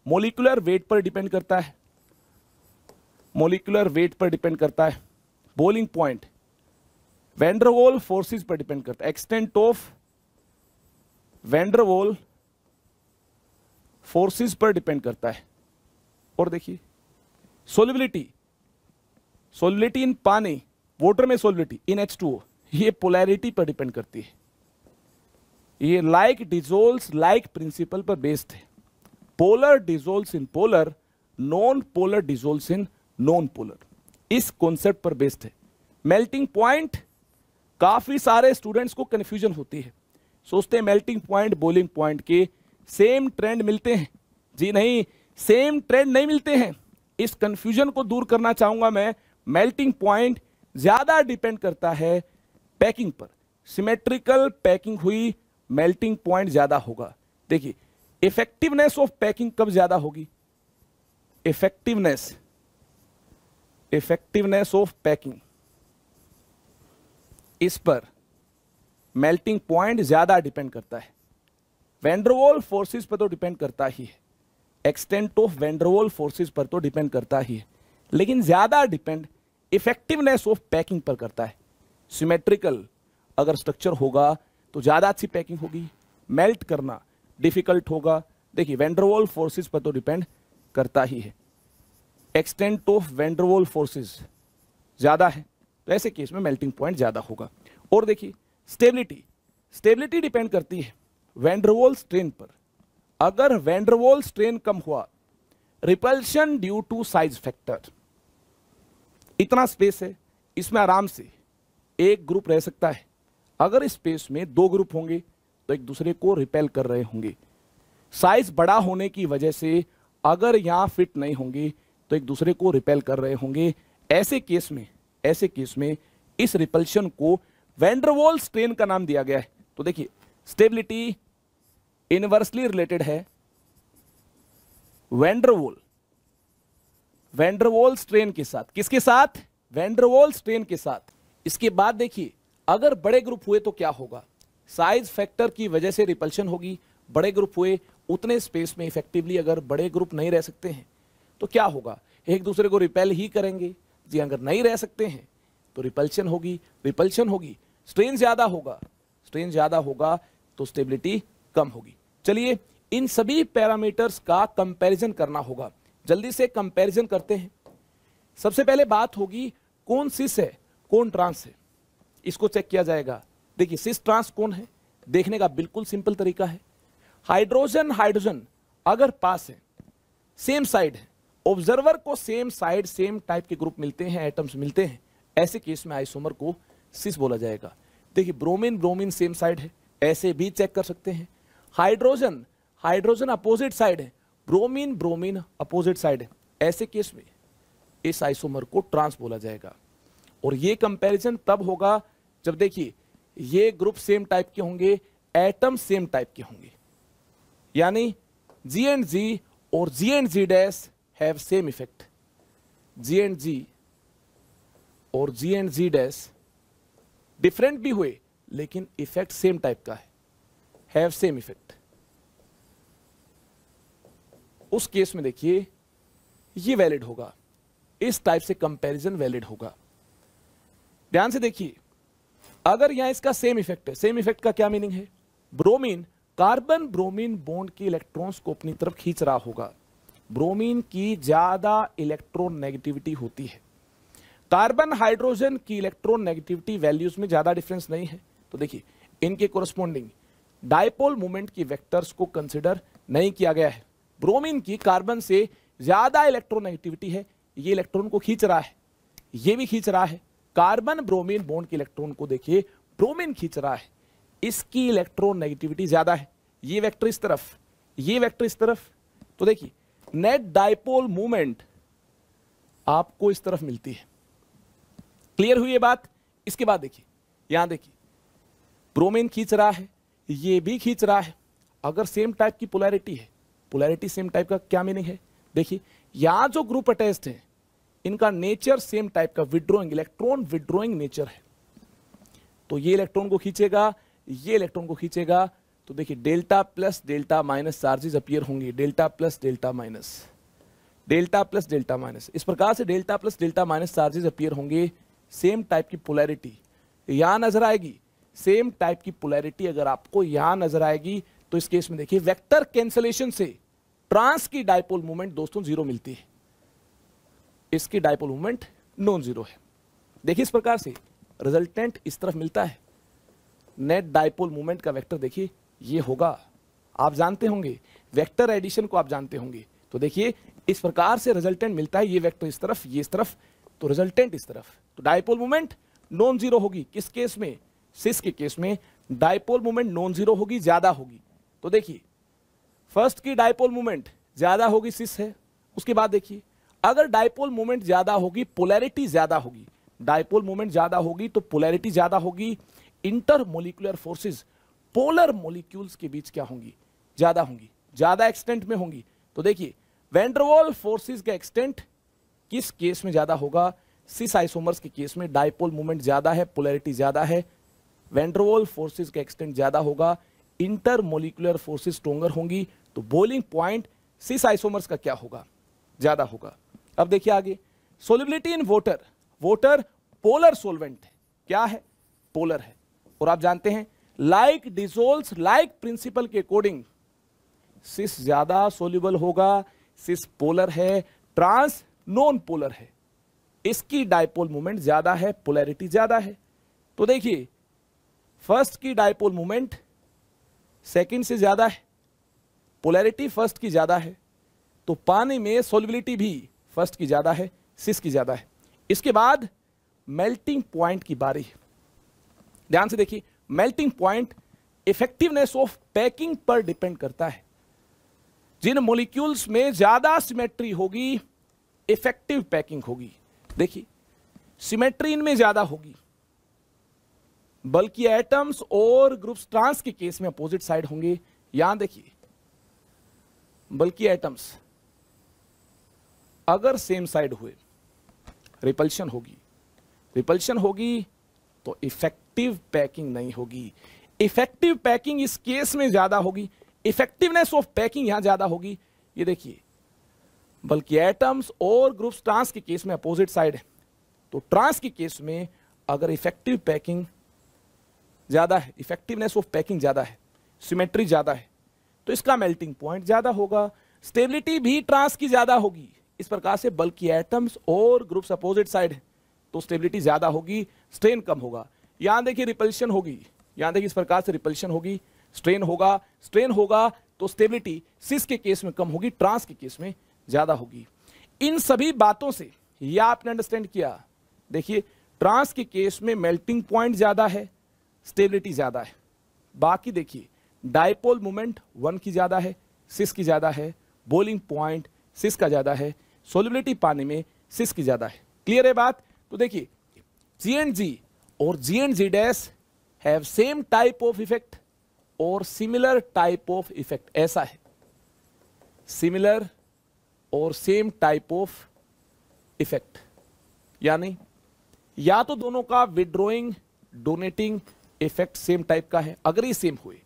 molecular weight पर डिपेंड करता है, मॉलिक्यूलर वेट पर डिपेंड करता है। बॉइलिंग पॉइंट वैन डर वाल फोर्सेस पर डिपेंड करता है, एक्सटेंट ऑफ वैन डर वाल फोर्सेस पर डिपेंड करता है। और देखिए सोल्युबिलिटी, सोल्युबिलिटी इन पानी, वाटर में सोल्युबिलिटी इन H2O, ये पोलैरिटी पर डिपेंड करती है। ये लाइक डिजोल्व्स लाइक प्रिंसिपल पर बेस्ड है। Polar dissolves in polar, non polar dissolves in non polar, इस कॉन्सेप्ट पर बेस्ड है। मेल्टिंग पॉइंट, काफी सारे स्टूडेंट्स को कंफ्यूजन होती है, सोचते हैं मेल्टिंग पॉइंट बॉइलिंग पॉइंट के सेम ट्रेंड मिलते हैं। जी नहीं, सेम ट्रेंड नहीं मिलते हैं। इस कंफ्यूजन को दूर करना चाहूंगा मैं। मेल्टिंग पॉइंट ज्यादा डिपेंड करता है पैकिंग पर, सिमेट्रिकल पैकिंग हुई मेल्टिंग पॉइंट ज्यादा होगा। देखिए इफेक्टिवनेस ऑफ पैकिंग कब ज्यादा होगी? इफेक्टिवनेस ऑफ पैकिंग, इस पर मेल्टिंग पॉइंट ज्यादा डिपेंड करता है। वैन डर वाल फोर्सेस पर तो डिपेंड करता ही है, एक्सटेंट ऑफ वैन डर वाल फोर्सेस पर तो डिपेंड करता ही है, लेकिन ज्यादा डिपेंड इफेक्टिवनेस ऑफ पैकिंग पर करता है। सिमेट्रिकल अगर स्ट्रक्चर होगा तो ज्यादा अच्छी पैकिंग होगी, मेल्ट करना डिफिकल्ट होगा। देखिए वैन डर वाल फोर्सेस पर तो डिपेंड करता ही है, एक्सटेंट ऑफ वैन डर वाल फोर्सेस ज्यादा है तो ऐसे केस में मेल्टिंग पॉइंट ज्यादा होगा। और देखिए स्टेबिलिटी, स्टेबिलिटी डिपेंड करती है वैन डर वाल स्ट्रेन पर। अगर वैन डर वाल स्ट्रेन कम हुआ, repulsion due to size factor, इतना स्पेस है, इसमें आराम से एक ग्रुप रह सकता है। अगर स्पेस में दो ग्रुप होंगे तो एक दूसरे को रिपेल कर रहे होंगे। साइज बड़ा होने की वजह से अगर यहां फिट नहीं होंगे तो एक दूसरे को रिपेल कर रहे होंगे। ऐसे केस में इस रिपल्शन को वैन डर वाल स्ट्रेन का नाम दिया गया है। तो देखिए स्टेबिलिटी इनवर्सली रिलेटेड है वैन डर वाल स्ट्रेन के साथ। किसके साथ? वैन डर वाल स्ट्रेन के साथ। इसके बाद देखिए अगर बड़े ग्रुप हुए तो क्या होगा? साइज फैक्टर की वजह से रिपल्शन होगी। बड़े ग्रुप हुए, उतने स्पेस में इफेक्टिवली अगर बड़े ग्रुप नहीं रह सकते हैं तो क्या होगा? एक दूसरे को रिपेल ही करेंगे। जी अगर नहीं रह सकते हैं तो रिपल्शन होगी, स्ट्रेन ज्यादा होगा तो स्टेबिलिटी कम होगी। चलिए इन सभी पैरामीटर्स का कंपैरिजन करना होगा। जल्दी से कंपैरिजन करते हैं। सबसे पहले बात होगी कौन सिस है कौन ट्रांस है, इसको चेक किया जाएगा। देखिए सिस ट्रांस कौन है, देखने का बिल्कुल सिंपल तरीका है। हाइड्रोजन अगर पास है, सेम साइड है, ऑब्जर्वर को सेम साइड सेम टाइप के ग्रुप मिलते हैं, एटम्स मिलते हैं, ऐसे केस में आइसोमर को सिस बोला जाएगा। देखिए ब्रोमीन सेम साइड है, ऐसे भी चेक कर सकते हैं। हाइड्रोजन अपोजिट साइड है, ब्रोमीन अपोजिट साइड है, ऐसे केस में इस आइसोमर को ट्रांस बोला जाएगा। और ये कंपैरिजन तब होगा जब देखिए ये ग्रुप सेम टाइप के होंगे, एटम सेम टाइप के होंगे, यानी G एंड G और G and G dash have same effect. G and G और G and G dash different भी हुए लेकिन इफेक्ट सेम टाइप का है, हैव सेम इफेक्ट। उस केस में देखिए ये वैलिड होगा, इस टाइप से कंपैरिजन वैलिड होगा। ध्यान से देखिए अगर यहां इसका सेम इफेक्ट है, सेम इफेक्ट का क्या मीनिंग है? ब्रोमीन कार्बन ब्रोमीन बॉन्ड के इलेक्ट्रॉन्स को अपनी तरफ खींच रहा होगा। ब्रोमीन की ज्यादा इलेक्ट्रॉन नेगेटिविटी होती है, कार्बन हाइड्रोजन की इलेक्ट्रॉन नेगेटिविटी वैल्यूज में ज्यादा डिफरेंस नहीं है। तो देखिए इनके कोरस्पॉन्डिंग डायपोल मोमेंट की वेक्टर्स को कंसिडर नहीं किया गया है। ब्रोमीन की कार्बन से ज्यादा इलेक्ट्रॉन नेगेटिविटी है, ये इलेक्ट्रॉन को खींच रहा है, ये भी खींच रहा है। कार्बन ब्रोमीन बॉन्ड के इलेक्ट्रॉन को देखिए ब्रोमीन खींच रहा है, इसकी इलेक्ट्रॉन नेगेटिविटी ज्यादा है। ये वेक्टर इस तरफ, ये वेक्टर इस तरफ, तो देखिए नेट डायपोल मोमेंट आपको इस तरफ मिलती है। क्लियर हुई ये बात? इसके बाद देखिए यहां देखिए ब्रोमीन खींच रहा है, ये भी खींच रहा है। अगर सेम टाइप की पोलैरिटी है पोलैरिटी सेम टाइप का क्या मीनिंग है? देखिए यहां जो ग्रुप अटैच्ड है इनका नेचर सेम टाइप का, विड्रॉइंग, इलेक्ट्रॉन विड्रॉइंग नेचर है। तो ये इलेक्ट्रॉन को खींचेगा, ये इलेक्ट्रॉन को खींचेगा, तो देखिए delta plus delta minus charges appear होंगे, delta plus delta minus, delta plus delta minus, इस प्रकार से delta plus delta minus charges appear होंगे। सेम टाइप की पोलैरिटी यहां नजर आएगी, सेम टाइप की पोलैरिटी अगर आपको यहां नजर आएगी तो इस केस में देखिए वेक्टर कैंसलेशन से ट्रांस की डायपोल मूवमेंट दोस्तों जीरो मिलती है, इसकी डायपोल मूवमेंट नॉन जीरो है। देखिए इस प्रकार से रिजल्टेंट इस तरफ मिलता है, नेट डायपोल मूवमेंट का वेक्टर देखिए ये होगा, आप जानते होंगे वेक्टर एडिशन को आप जानते होंगे। तो देखिए इस प्रकार से रिजल्टेंट मिलता है, ये वेक्टर इस तरफ, ये इस तरफ, तो रिजल्टेंट इस तरफ, तो डायपोल मूवमेंट नॉन जीरो होगी। किस केस में? सिस के केस में डायपोल मूवमेंट नॉन जीरो होगी, ज्यादा होगी। तो देखिए फर्स्ट की डायपोल मूवमेंट ज्यादा होगी, सिस है। उसके बाद देखिए अगर डायपोल मूवमेंट ज्यादा होगी, पोलैरिटी ज्यादा होगी, डायपोल मूवमेंट ज्यादा होगी तो पोलैरिटी ज्यादा होगी, इंटरमोलिकुलर फोर्सेस पोलर मॉलिक्यूल्स के बीच क्या होंगी? ज्यादा होंगी, ज्यादा एक्सटेंट में होंगी। तो देखिए वैन डर वाल फोर्सेस का एक्सटेंट किस केस में ज्यादा होगा? सिस आइसोमर्स के केस में डायपोल मूवमेंट ज्यादा है, पोलैरिटी ज्यादा है, वैन डर वाल फोर्सेस का एक्सटेंट ज्यादा होगा, इंटरमोलिकुलर फोर्सेस स्ट्रोंगर होंगी, तो बॉइलिंग पॉइंट सिस आइसोमर्स का क्या होगा? ज्यादा होगा। अब देखिए आगे, solubility in water, water polar solvent है, क्या है? पोलर है। और आप जानते हैं लाइक डिसोल्व्स लाइक प्रिंसिपल के अकॉर्डिंग सिस ज्यादा सोल्यूबल होगा, सिस पोलर है, ट्रांस नॉन पोलर है, इसकी डायपोल मूवमेंट ज्यादा है, पोलैरिटी ज्यादा है। तो देखिए फर्स्ट की डायपोल मूवमेंट सेकंड से ज्यादा है, पोलैरिटी फर्स्ट की ज्यादा है, तो पानी में सोल्युबिलिटी भी फर्स्ट की ज्यादा है, सिस की ज्यादा है। इसके बाद मेल्टिंग पॉइंट की बारी है, ध्यान से देखिए melting point effectiveness of packing पर डिपेंड करता है। जिन मॉलिक्यूल्स में ज्यादा सिमेट्री होगी इफेक्टिव पैकिंग होगी। देखिए सिमेट्री इनमें ज्यादा होगी, बल्कि एटम्स और ग्रुप्स ट्रांस के केस में अपोजिट साइड होंगे। यहां देखिए बल्कि एटम्स अगर सेम साइड हुए रिपल्शन होगी, रिपल्शन होगी तो इफेक्टिव पैकिंग नहीं होगी। इफेक्टिव पैकिंग इस केस में ज्यादा होगी, इफेक्टिवनेस ऑफ पैकिंग यहां ज्यादा होगी। ये देखिए बल्कि एटम्स और ग्रुप्स ट्रांस के केस में अपोजिट साइड है, तो ट्रांस के केस में अगर इफेक्टिव पैकिंग ज्यादा है, इफेक्टिवनेस ऑफ पैकिंग ज्यादा है, सिमेट्री ज्यादा है, तो इसका मेल्टिंग पॉइंट ज्यादा होगा, स्टेबिलिटी भी ट्रांस की ज्यादा होगी। इस प्रकार से बल्कि एटम्स और ग्रुप्स अपोजिट साइड है तो स्टेबिलिटी ज्यादा होगी, स्ट्रेन कम होगा। यहां देखिए रिपल्शन होगी, यहां देखिए इस प्रकार से रिपल्शन होगी, स्ट्रेन होगा, स्ट्रेन होगा तो स्टेबिलिटी सिस के केस में कम होगी, ट्रांस के केस में ज्यादा होगी। इन सभी बातों से यह आपने अंडरस्टैंड किया। देखिए ट्रांस के केस में मेल्टिंग पॉइंट ज्यादा है, स्टेबिलिटी ज्यादा है। बाकी देखिए डायपोल मोमेंट 1 की ज्यादा है, सिस की ज्यादा है, बॉइलिंग पॉइंट सिस का ज्यादा है, सोल्युबिलिटी पानी में सिस की ज्यादा है। क्लियर है बात? तो देखिए जी एंड जी और G and G dash have same type of effect और सिमिलर टाइप ऑफ इफेक्ट, ऐसा है, सिमिलर और सेम टाइप ऑफ इफेक्ट, यानी या तो दोनों का withdrawing donating effect same type का है अगर ये सेम हुए,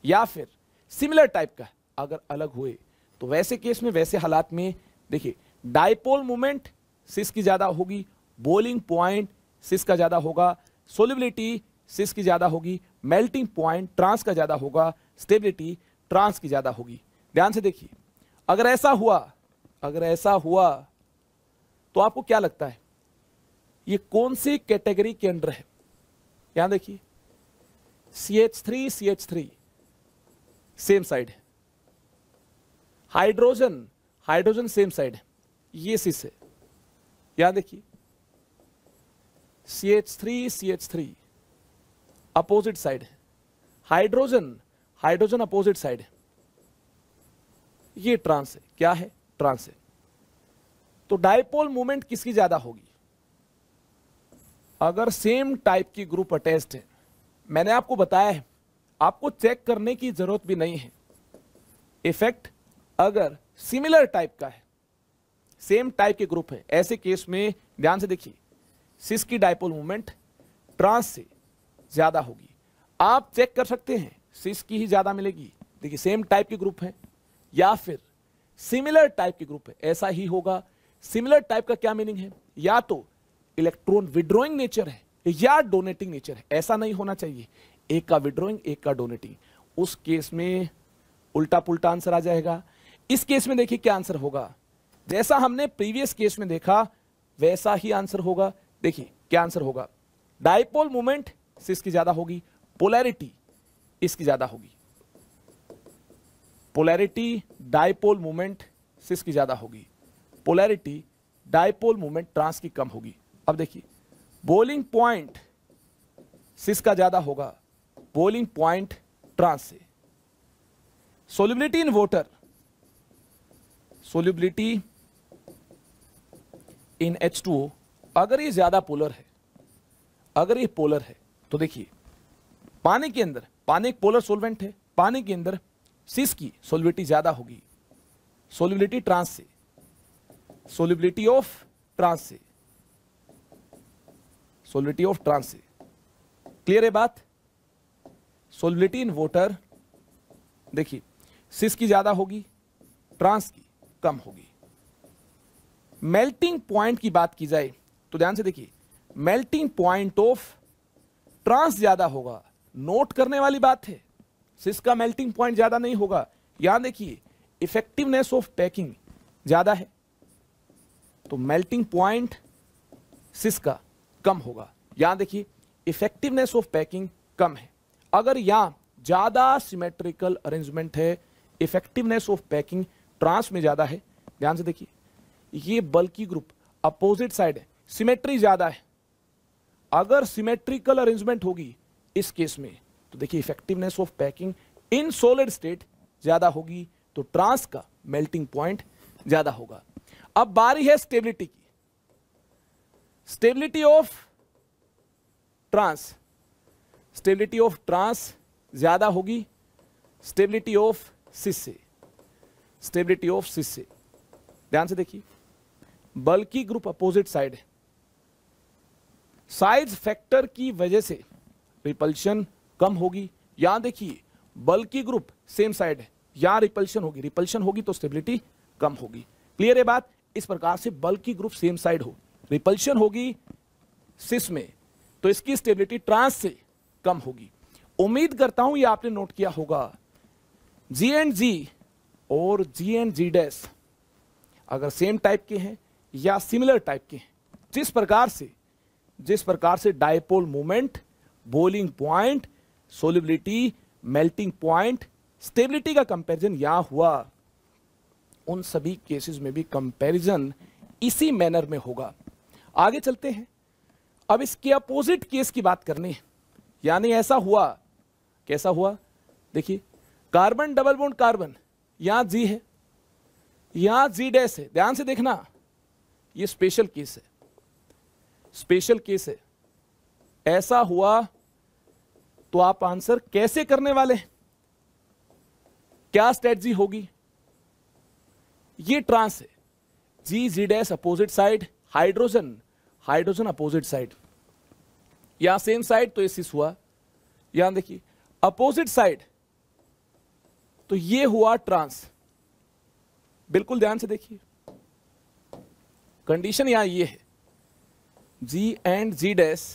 या फिर सिमिलर टाइप का अगर अलग हुए। तो वैसे केस में, वैसे हालात में देखिए डायपोल मोमेंट सिस की ज्यादा होगी, बॉइलिंग पॉइंट सिस का ज्यादा होगा, सोल्युबिलिटी सिस की ज्यादा होगी, मेल्टिंग पॉइंट ट्रांस का ज्यादा होगा, स्टेबिलिटी ट्रांस की ज्यादा होगी। ध्यान से देखिए अगर ऐसा हुआ, अगर ऐसा हुआ तो आपको क्या लगता है ये कौन सी कैटेगरी के अंडर है? यहां देखिए CH3 CH3 सेम साइड है, हाइड्रोजन हाइड्रोजन सेम साइड है, ये सिस है। यहां देखिए CH3 CH3 अपोजिट साइड है, हाइड्रोजन हाइड्रोजन अपोजिट साइड है, ये ट्रांस है। क्या है? ट्रांस है। तो डायपोल मोमेंट किसकी ज्यादा होगी? अगर सेम टाइप की ग्रुप अटैच्ड है, मैंने आपको बताया है, आपको चेक करने की जरूरत भी नहीं है, इफेक्ट अगर सिमिलर टाइप का है, सेम टाइप के ग्रुप है, ऐसे केस में ध्यान से देखिए सिस की डायपोल मोमेंट ट्रांस से ज्यादा होगी। आप चेक कर सकते हैं सिस की ही ज्यादा मिलेगी, देखिए सेम टाइप के ग्रुप है या फिर सिमिलर टाइप के ग्रुप है, ऐसा ही होगा। सिमिलर टाइप का क्या मीनिंग है, या तो इलेक्ट्रॉन विड्रॉइंग नेचर है या डोनेटिंग नेचर है, ऐसा नहीं होना चाहिए एक का विड्रॉइंग एक का डोनेटिंग, उस केस में उल्टा पुल्टा आंसर आ जाएगा। इस केस में देखिए क्या आंसर होगा, जैसा हमने प्रीवियस केस में देखा वैसा ही आंसर होगा। देखिए क्या आंसर होगा, डायपोल मोमेंट सिस की ज्यादा होगी, पोलैरिटी इसकी ज्यादा होगी, पोलैरिटी डायपोल मोमेंट सिस की ज्यादा होगी, पोलैरिटी डायपोल मोमेंट ट्रांस की कम होगी। अब देखिए बॉइलिंग पॉइंट सिस का ज्यादा होगा, बॉइलिंग पॉइंट ट्रांस से। Solubility in water, solubility in H2O, अगर ये ज्यादा पोलर है, अगर ये पोलर है तो देखिए पानी के अंदर, पानी एक पोलर सॉल्वेंट है, पानी के अंदर सिस की सोल्युबिलिटी ज्यादा होगी, सोल्युबिलिटी ट्रांस से, सोल्युबिलिटी ऑफ ट्रांस से, सोल्युबिलिटी ऑफ ट्रांस से। क्लियर है बात। सोल्युबिलिटी इन वाटर देखिए सिस की ज्यादा होगी, ट्रांस की कम होगी। मेल्टिंग पॉइंट की बात की जाए तो ध्यान से देखिए मेल्टिंग पॉइंट ऑफ ट्रांस ज्यादा होगा, नोट करने वाली बात है, सिस का मेल्टिंग पॉइंट ज्यादा नहीं होगा। यहां देखिए इफेक्टिवनेस ऑफ पैकिंग ज्यादा है तो मेल्टिंग पॉइंट सिस का कम होगा। यहां देखिए इफेक्टिवनेस ऑफ पैकिंग कम है। अगर यहां ज्यादा सिमेट्रिकल अरेंजमेंट है, इफेक्टिवनेस ऑफ पैकिंग ट्रांस में ज्यादा है। ध्यान से देखिए ये बल्की ग्रुप अपोजिट साइड है, सिमेट्री ज्यादा है। अगर सिमेट्रिकल अरेंजमेंट होगी इस केस में तो देखिए effectiveness of packing in solid state ज्यादा होगी तो ट्रांस का मेल्टिंग पॉइंट ज्यादा होगा। अब बारी है स्टेबिलिटी की, stability of trans, stability of trans ज्यादा होगी स्टेबिलिटी ऑफ सिस से, स्टेबिलिटी ऑफ सिस से। ध्यान से देखिए बल्कि ग्रुप अपोजिट साइड है, साइज फैक्टर की वजह से रिपल्शन कम होगी। यहां देखिए बल्कि ग्रुप सेम साइड है, यहां रिपल्शन होगी तो स्टेबिलिटी कम होगी। क्लियर है बात। इस प्रकार से बल्कि ग्रुप सेम साइड हो, रिपल्शन होगी सिस में तो इसकी स्टेबिलिटी ट्रांस से कम होगी। उम्मीद करता हूं ये आपने नोट किया होगा। जी एंड जी और जी एंड जी डैश अगर सेम टाइप के हैं या सिमिलर टाइप के हैं, जिस प्रकार से dipole moment, boiling point, solubility, melting point, stability का कंपैरिजन यहां हुआ, उन सभी केसेस में भी कंपैरिजन इसी मैनर में होगा। आगे चलते हैं। अब इसके अपोजिट केस की बात करनी है, यानी ऐसा हुआ, कैसा हुआ देखिए कार्बन डबल बॉन्ड कार्बन, यहां जी है, यहां जी डैश है। ध्यान से देखना ये स्पेशल केस है, स्पेशल केस है। ऐसा हुआ तो आप आंसर कैसे करने वाले हैं, क्या स्ट्रेटजी होगी। ये ट्रांस है, G G dash opposite side, hydrogen hydrogen opposite side, यहां सेम साइड तो ये सिस हुआ। यहां देखिए अपोजिट साइड तो ये हुआ ट्रांस। बिल्कुल ध्यान से देखिए कंडीशन यहां ये है, G and G dash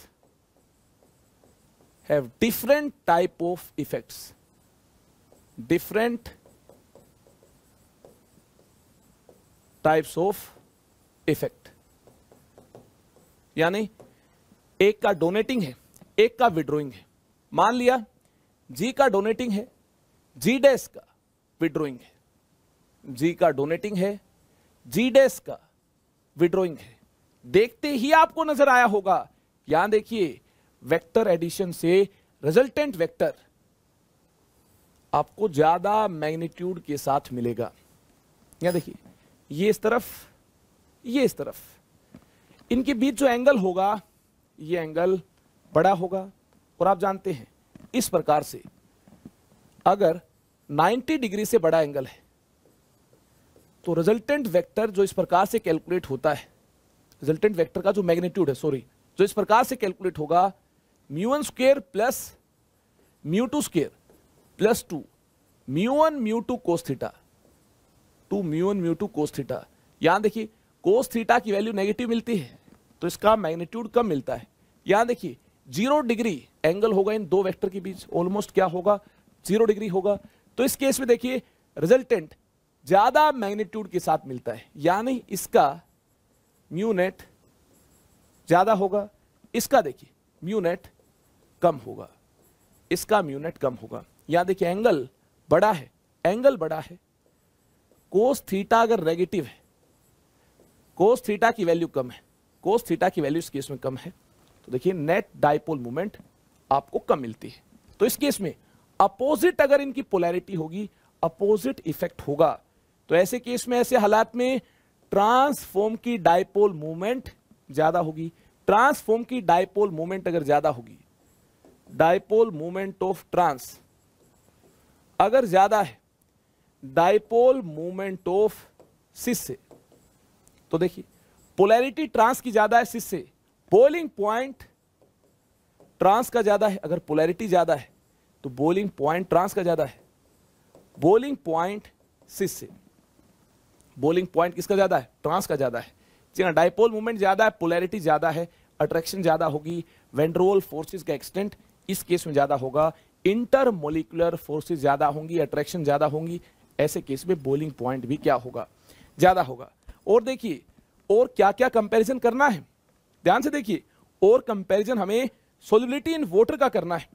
have different type of effects, different types of effect, यानी एक का डोनेटिंग है एक का विड्रोइंग है। मान लिया जी का डोनेटिंग है, जी डैश का विड्रोइंग है, जी का डोनेटिंग है, जी डैश का विड्रोइंग है। देखते ही आपको नजर आया होगा, यहां देखिए वेक्टर एडिशन से रिजल्टेंट वेक्टर आपको ज्यादा मैग्नीट्यूड के साथ मिलेगा। यहां देखिए ये इस तरफ, ये इस तरफ, इनके बीच जो एंगल होगा ये एंगल बड़ा होगा। और आप जानते हैं इस प्रकार से अगर 90 डिग्री से बड़ा एंगल है तो रिजल्टेंट वेक्टर जो इस प्रकार से कैलकुलेट होता है, रिजल्टेंट वेक्टर का जो मैग्नीट्यूड है, सॉरी, जो इस प्रकार से कैलकुलेट होगा, μ1² plus μ2² plus 2 μ1 μ2 cos theta, 2 μ1 μ2 cos theta. यहां देखिए cos थीटा की वैल्यू नेगेटिव मिलती है तो इसका मैग्नीट्यूड कम मिलता है। यहां देखिए 0 डिग्री एंगल होगा इन दो वेक्टर के बीच, ऑलमोस्ट क्या होगा, 0 डिग्री होगा। तो इस केस में देखिए रिजल्टेंट ज्यादा मैग्नीट्यूड के साथ मिलता है, यानी इसका म्यू नेट ज्यादा होगा, इसका देखिए म्यू नेट कम होगा, इसका म्यू नेट कम होगा। यहां देखिए एंगल बड़ा है, एंगल बड़ा है, कोस थीटा अगर नेगेटिव है, कोस थीटा की वैल्यू कम है, कोस थीटा की वैल्यू इस केस में कम है, तो देखिए नेट डाइपोल मोमेंट आपको कम मिलती है। तो इस केस में अपोजिट अगर इनकी पोलैरिटी होगी, अपोजिट इफेक्ट होगा, तो ऐसे केस में, ऐसे हालात में ट्रांसफॉर्म की डाइपोल मोमेंट ज्यादा होगी। ट्रांसफॉर्म की डाइपोल मोमेंट अगर ज्यादा होगी, डाइपोल मोमेंट ऑफ ट्रांस अगर ज्यादा है डाइपोल मोमेंट ऑफ सिस से, तो देखिए पोलैरिटी ट्रांस की ज्यादा है सिस से, बॉइलिंग पॉइंट ट्रांस का ज्यादा है। अगर पोलैरिटी ज्यादा है तो बॉइलिंग पॉइंट ट्रांस का ज्यादा है, बॉइलिंग पॉइंट सिस से, बॉइलिंग पॉइंट किसका ज्यादा है, ट्रांस का ज्यादा है। जी हाँ, डाइपोल मोमेंट ज्यादा है, पोलैरिटी ज्यादा है, अट्रैक्शन ज्यादा होगी, वैन डर वाल्स फोर्सेस का एक्सटेंट इस केस में ज्यादा होगा, इंटरमोलिकुलर फोर्सेस ज्यादा होंगी, अट्रैक्शन ज्यादा होंगी, ऐसे केस में बॉइलिंग पॉइंट भी क्या होगा, ज्यादा होगा। और देखिए और क्या क्या कंपैरिजन करना है, ध्यान से देखिए, और कंपैरिजन हमें सोल्युबिलिटी इन वाटर का करना है,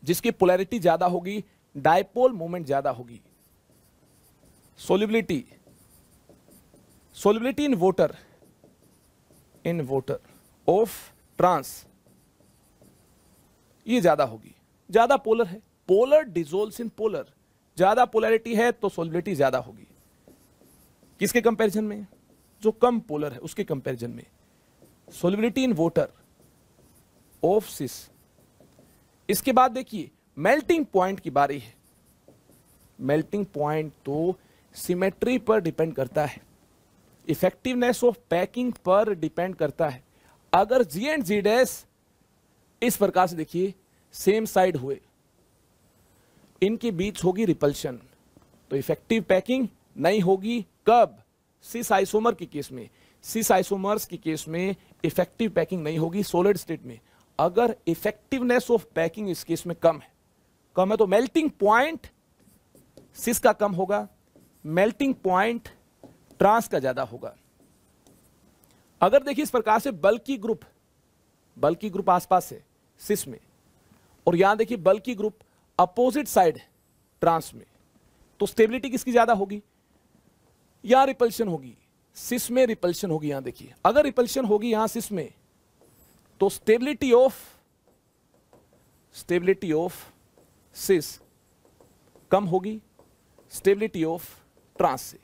जिसकी पोलैरिटी ज्यादा होगी, डाइपोल मोमेंट ज्यादा होगी। Solubility in water of trans ये ज्यादा होगी, ज्यादा पोलर है, पोलर डिसॉल्व्स इन पोलर, ज्यादा पोलैरिटी है तो सोल्युबिलिटी ज्यादा होगी। किसके कंपैरिजन में, जो कम पोलर है उसके कंपैरिजन में। सोल्युबिलिटी इन वाटर ऑफ सिस। इसके बाद देखिए मेल्टिंग पॉइंट की बारी है। मेल्टिंग पॉइंट तो सिमेट्री पर डिपेंड करता है, इफेक्टिवनेस ऑफ पैकिंग पर डिपेंड करता है। अगर जी एंड जी डैश इस प्रकार से देखिए सेम साइड हुए, इनके बीच होगी रिपल्शन, तो इफेक्टिव पैकिंग नहीं होगी। कब, सिस आइसोमर के केस में, सिस आइसोमर्स के केस में इफेक्टिव पैकिंग नहीं होगी सॉलिड स्टेट में। अगर इफेक्टिवनेस ऑफ पैकिंग इस केस में कम है तो मेल्टिंग पॉइंट सिस का कम होगा, मेल्टिंग पॉइंट ट्रांस का ज्यादा होगा। अगर देखिए इस प्रकार से बल्की ग्रुप आसपास है सिस में, और यहां देखिए बल्की ग्रुप अपोजिट साइड है ट्रांस में, तो स्टेबिलिटी किसकी ज्यादा होगी, यहां रिपल्शन होगी, सिस में रिपल्शन होगी। यहां देखिए अगर रिपल्शन होगी यहां सिस में, तो स्टेबिलिटी ऑफ सिस कम होगी स्टेबिलिटी ऑफ ट्रांस से।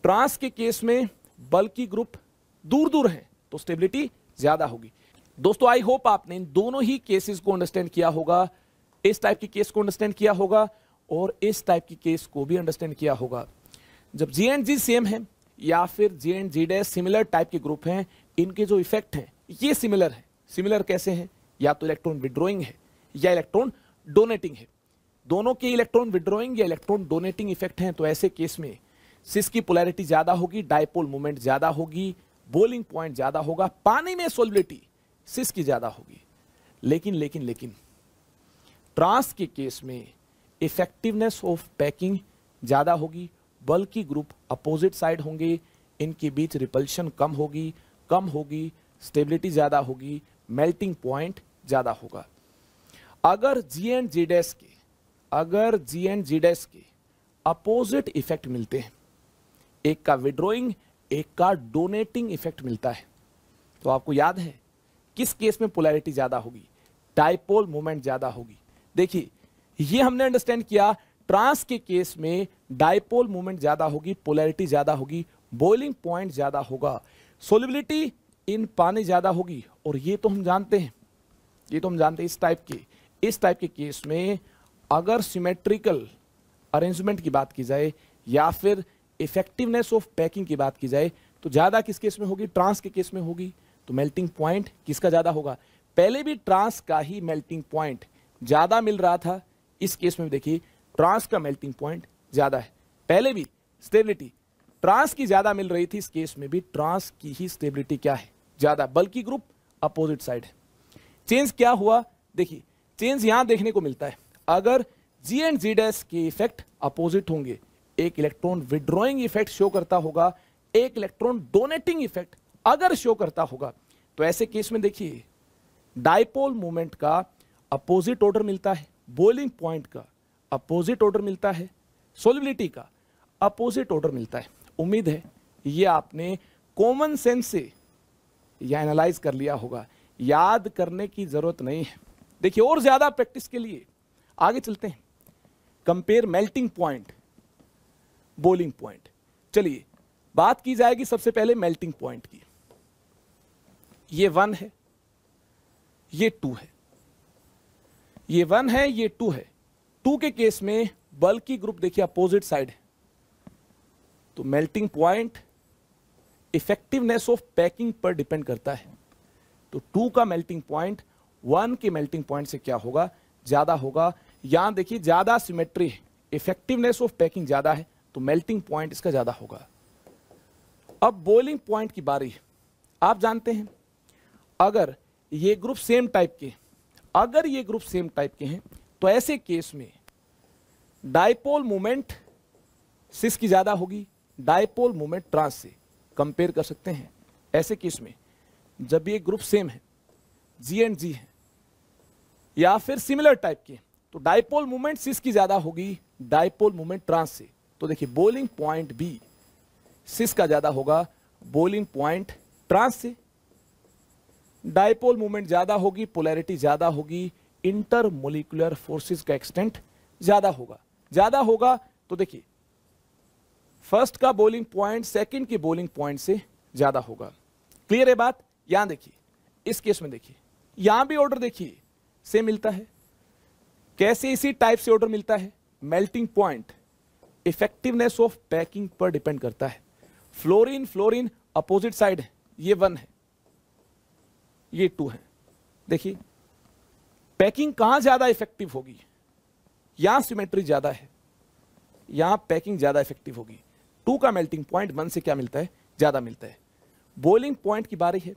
ट्रांस के केस में बल्की ग्रुप दूर दूर है तो स्टेबिलिटी ज्यादा होगी। दोस्तों आई होप आपने इन दोनों ही केसेस को अंडरस्टैंड किया होगा, इस टाइप की केस को अंडरस्टैंड किया होगा और इस टाइप की केस को भी अंडरस्टैंड किया होगा। जब जी एंड जी सेम है या फिर G and G dash similar type के ग्रुप हैं, इनके जो इफेक्ट हैं ये सिमिलर है। सिमिलर कैसे हैं, या तो इलेक्ट्रॉन विड्रॉइंग है या इलेक्ट्रॉन डोनेटिंग है, दोनों के इलेक्ट्रॉन विड्रॉइंग या इलेक्ट्रॉन डोनेटिंग इफेक्ट हैं। तो ऐसे केस में सिस की पोलैरिटी ज्यादा होगी, डाइपोल मोमेंट ज्यादा होगी, बॉइलिंग पॉइंट ज्यादा होगा, पानी में सोल्युबिलिटी सिस की ज्यादा होगी। लेकिन ट्रांस के केस में इफेक्टिवनेस ऑफ पैकिंग ज्यादा होगी, बल्कि ग्रुप अपोजिट साइड होंगे, इनके बीच रिपल्शन कम होगी, स्टेबिलिटी ज्यादा होगी, मेल्टिंग पॉइंट ज्यादा होगा। अगर जी एंड जी डैश के अपोजिट इफेक्ट मिलते हैं, एक का विड्रॉइंग एक का डोनेटिंग इफेक्ट मिलता है, तो आपको याद है किस केस में पोलैरिटी ज्यादा होगी, डाइपोल मोमेंट ज्यादा होगी। देखिए ये हमने अंडरस्टैंड किया, ट्रांस के केस में डाइपोल मोमेंट ज्यादा होगी, पोलैरिटी ज्यादा होगी, बॉइलिंग पॉइंट ज्यादा होगा, सोल्युबिलिटी इन पानी ज्यादा होगी। और ये तो हम जानते हैं इस टाइप के केस में अगर सिमेट्रिकल अरेंजमेंट की बात की जाए या फिर इफेक्टिवनेस ऑफ पैकिंग की बात की जाए तो ज्यादा किस केस में होगी? ट्रांस के केस में होगी। तो मेल्टिंग पॉइंट किसका ज्यादा होगा? पहले भी ट्रांस का ही मेल्टिंग पॉइंट ज्यादा मिल रहा था, इस केस में भी देखिए ट्रांस का मेल्टिंग पॉइंट ज्यादा है। पहले भी स्टेबिलिटी ट्रांस की ज्यादा मिल रही थी, इस केस में भी ट्रांस की ही स्टेबिलिटी क्या है? ज्यादा, बल्कि ग्रुप अपोजिट साइड है। चेंज क्या हुआ? देखिए चेंज यहां देखने को मिलता है, अगर जी एंड जी डैश के इफेक्ट अपोजिट होंगे, एक इलेक्ट्रॉन विड्रॉइंग इफेक्ट शो करता होगा, एक इलेक्ट्रॉन डोनेटिंग इफेक्ट अगर शो करता होगा, तो ऐसे केस में देखिए डाइपोल मूवमेंट का अपोजिट ऑर्डर मिलता है, बॉइलिंग पॉइंट का अपोजिट ऑर्डर मिलता है, सोल्युबिलिटी का अपोजिट ऑर्डर मिलता है। उम्मीद है ये आपने कॉमन सेंस से या एनालाइज कर लिया होगा, याद करने की जरूरत नहीं है। देखिए और ज्यादा प्रैक्टिस के लिए आगे चलते हैं। Compare melting point, boiling point. चलिए बात की जाएगी सबसे पहले मेल्टिंग पॉइंट की। ये 1 है, ये 2 है, ये 1 है, ये 2 है। 2 के केस में बल्कि ग्रुप देखिए अपोजिट साइड है, तो melting point effectiveness of packing पर डिपेंड करता है। तो 2 का मेल्टिंग पॉइंट 1 के मेल्टिंग पॉइंट से क्या होगा? ज्यादा होगा। यहां देखिए ज्यादा सिमेट्री है, इफेक्टिवनेस ऑफ पैकिंग ज्यादा है, तो मेल्टिंग पॉइंट इसका ज्यादा होगा। अब बॉइलिंग पॉइंट की बारी है। आप जानते हैं अगर ये ग्रुप सेम टाइप के, अगर ये ग्रुप सेम टाइप के हैं, तो ऐसे केस में डाइपोल मोमेंट सिस की ज्यादा होगी, डाइपोल मोमेंट ट्रांस से कंपेयर कर सकते हैं। ऐसे केस में जब ये ग्रुप सेम है, जी एंड जी है, या फिर सिमिलर टाइप के, तो डाइपोल मोमेंट सिस की ज्यादा होगी, डाइपोल मोमेंट ट्रांस से। तो देखिए बॉइलिंग पॉइंट भी सिस का ज्यादा होगा, बॉइलिंग पॉइंट ट्रांस से। डाइपोल मोमेंट ज्यादा होगी, पोलैरिटी ज्यादा होगी, इंटरमोलिकुलर फोर्सेस का एक्सटेंट ज्यादा होगा। ज्यादा होगा तो देखिए फर्स्ट का बॉइलिंग पॉइंट सेकंड के बॉइलिंग पॉइंट से ज्यादा होगा। क्लियर है बात? यहां देखिए इस केस में देखिए यहां भी ऑर्डर देखिए सेम मिलता है। कैसे? इसी टाइप से ऑर्डर मिलता है। Melting point effectiveness of packing पर डिपेंड करता है। फ्लोरीन फ्लोरीन अपोजिट साइड है, ये 1 है, ये 2 है। देखिए पैकिंग कहां ज्यादा इफेक्टिव होगी? यहां सिमेट्री ज्यादा है, यहां पैकिंग ज्यादा इफेक्टिव होगी। 2 का मेल्टिंग पॉइंट 1 से क्या मिलता है? ज्यादा मिलता है। बॉइलिंग पॉइंट की बारी है,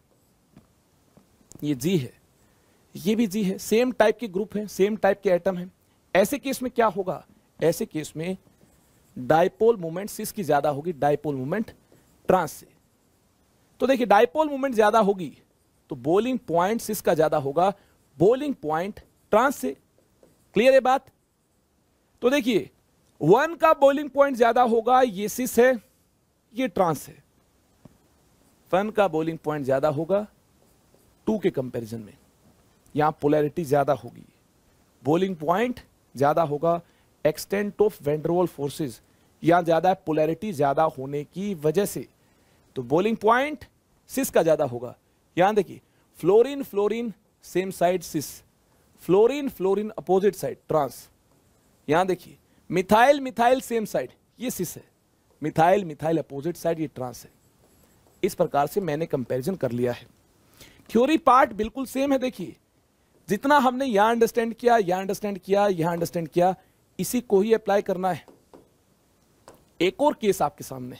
ये जी है, ये भी जी है, सेम टाइप के ग्रुप है, सेम टाइप के एटम है। ऐसे केस में क्या होगा? ऐसे केस में डाइपोल मोमेंट सिस की ज्यादा होगी, डाइपोल मोमेंट ट्रांस से। तो देखिए डाइपोल मोमेंट ज्यादा होगी तो बॉइलिंग पॉइंट सिस का ज्यादा होगा, बॉइलिंग पॉइंट ट्रांस से। क्लियर है बात? तो देखिए 1 का बॉइलिंग पॉइंट ज्यादा होगा, ये सिस है, ये ट्रांस है। 1 का बॉइलिंग पॉइंट ज्यादा होगा 2 के कंपैरिजन में, यहां पोलैरिटी ज्यादा होगी, बॉइलिंग पॉइंट ज्यादा होगा, extent of van der Waals forces यहां ज्यादा है, पोलैरिटी ज्यादा होने की वजह से। तो बॉइलिंग पॉइंट सिस का ज्यादा होगा। यहां देखिए fluorine fluorine same side cis, fluorine fluorine opposite side trans. यहां देखिए मिथाइल मिथाइल सेम साइड, ये सिस है, मिथाइल मिथाइल अपोजिट साइड, ये ट्रांस है। इस प्रकार से मैंने कंपैरिजन कर लिया है। थ्योरी पार्ट बिल्कुल सेम है। देखिए जितना हमने यहां अंडरस्टैंड किया, यहां अंडरस्टैंड किया, यहां अंडरस्टैंड किया, इसी को ही अप्लाई करना है। एक और केस आपके सामने,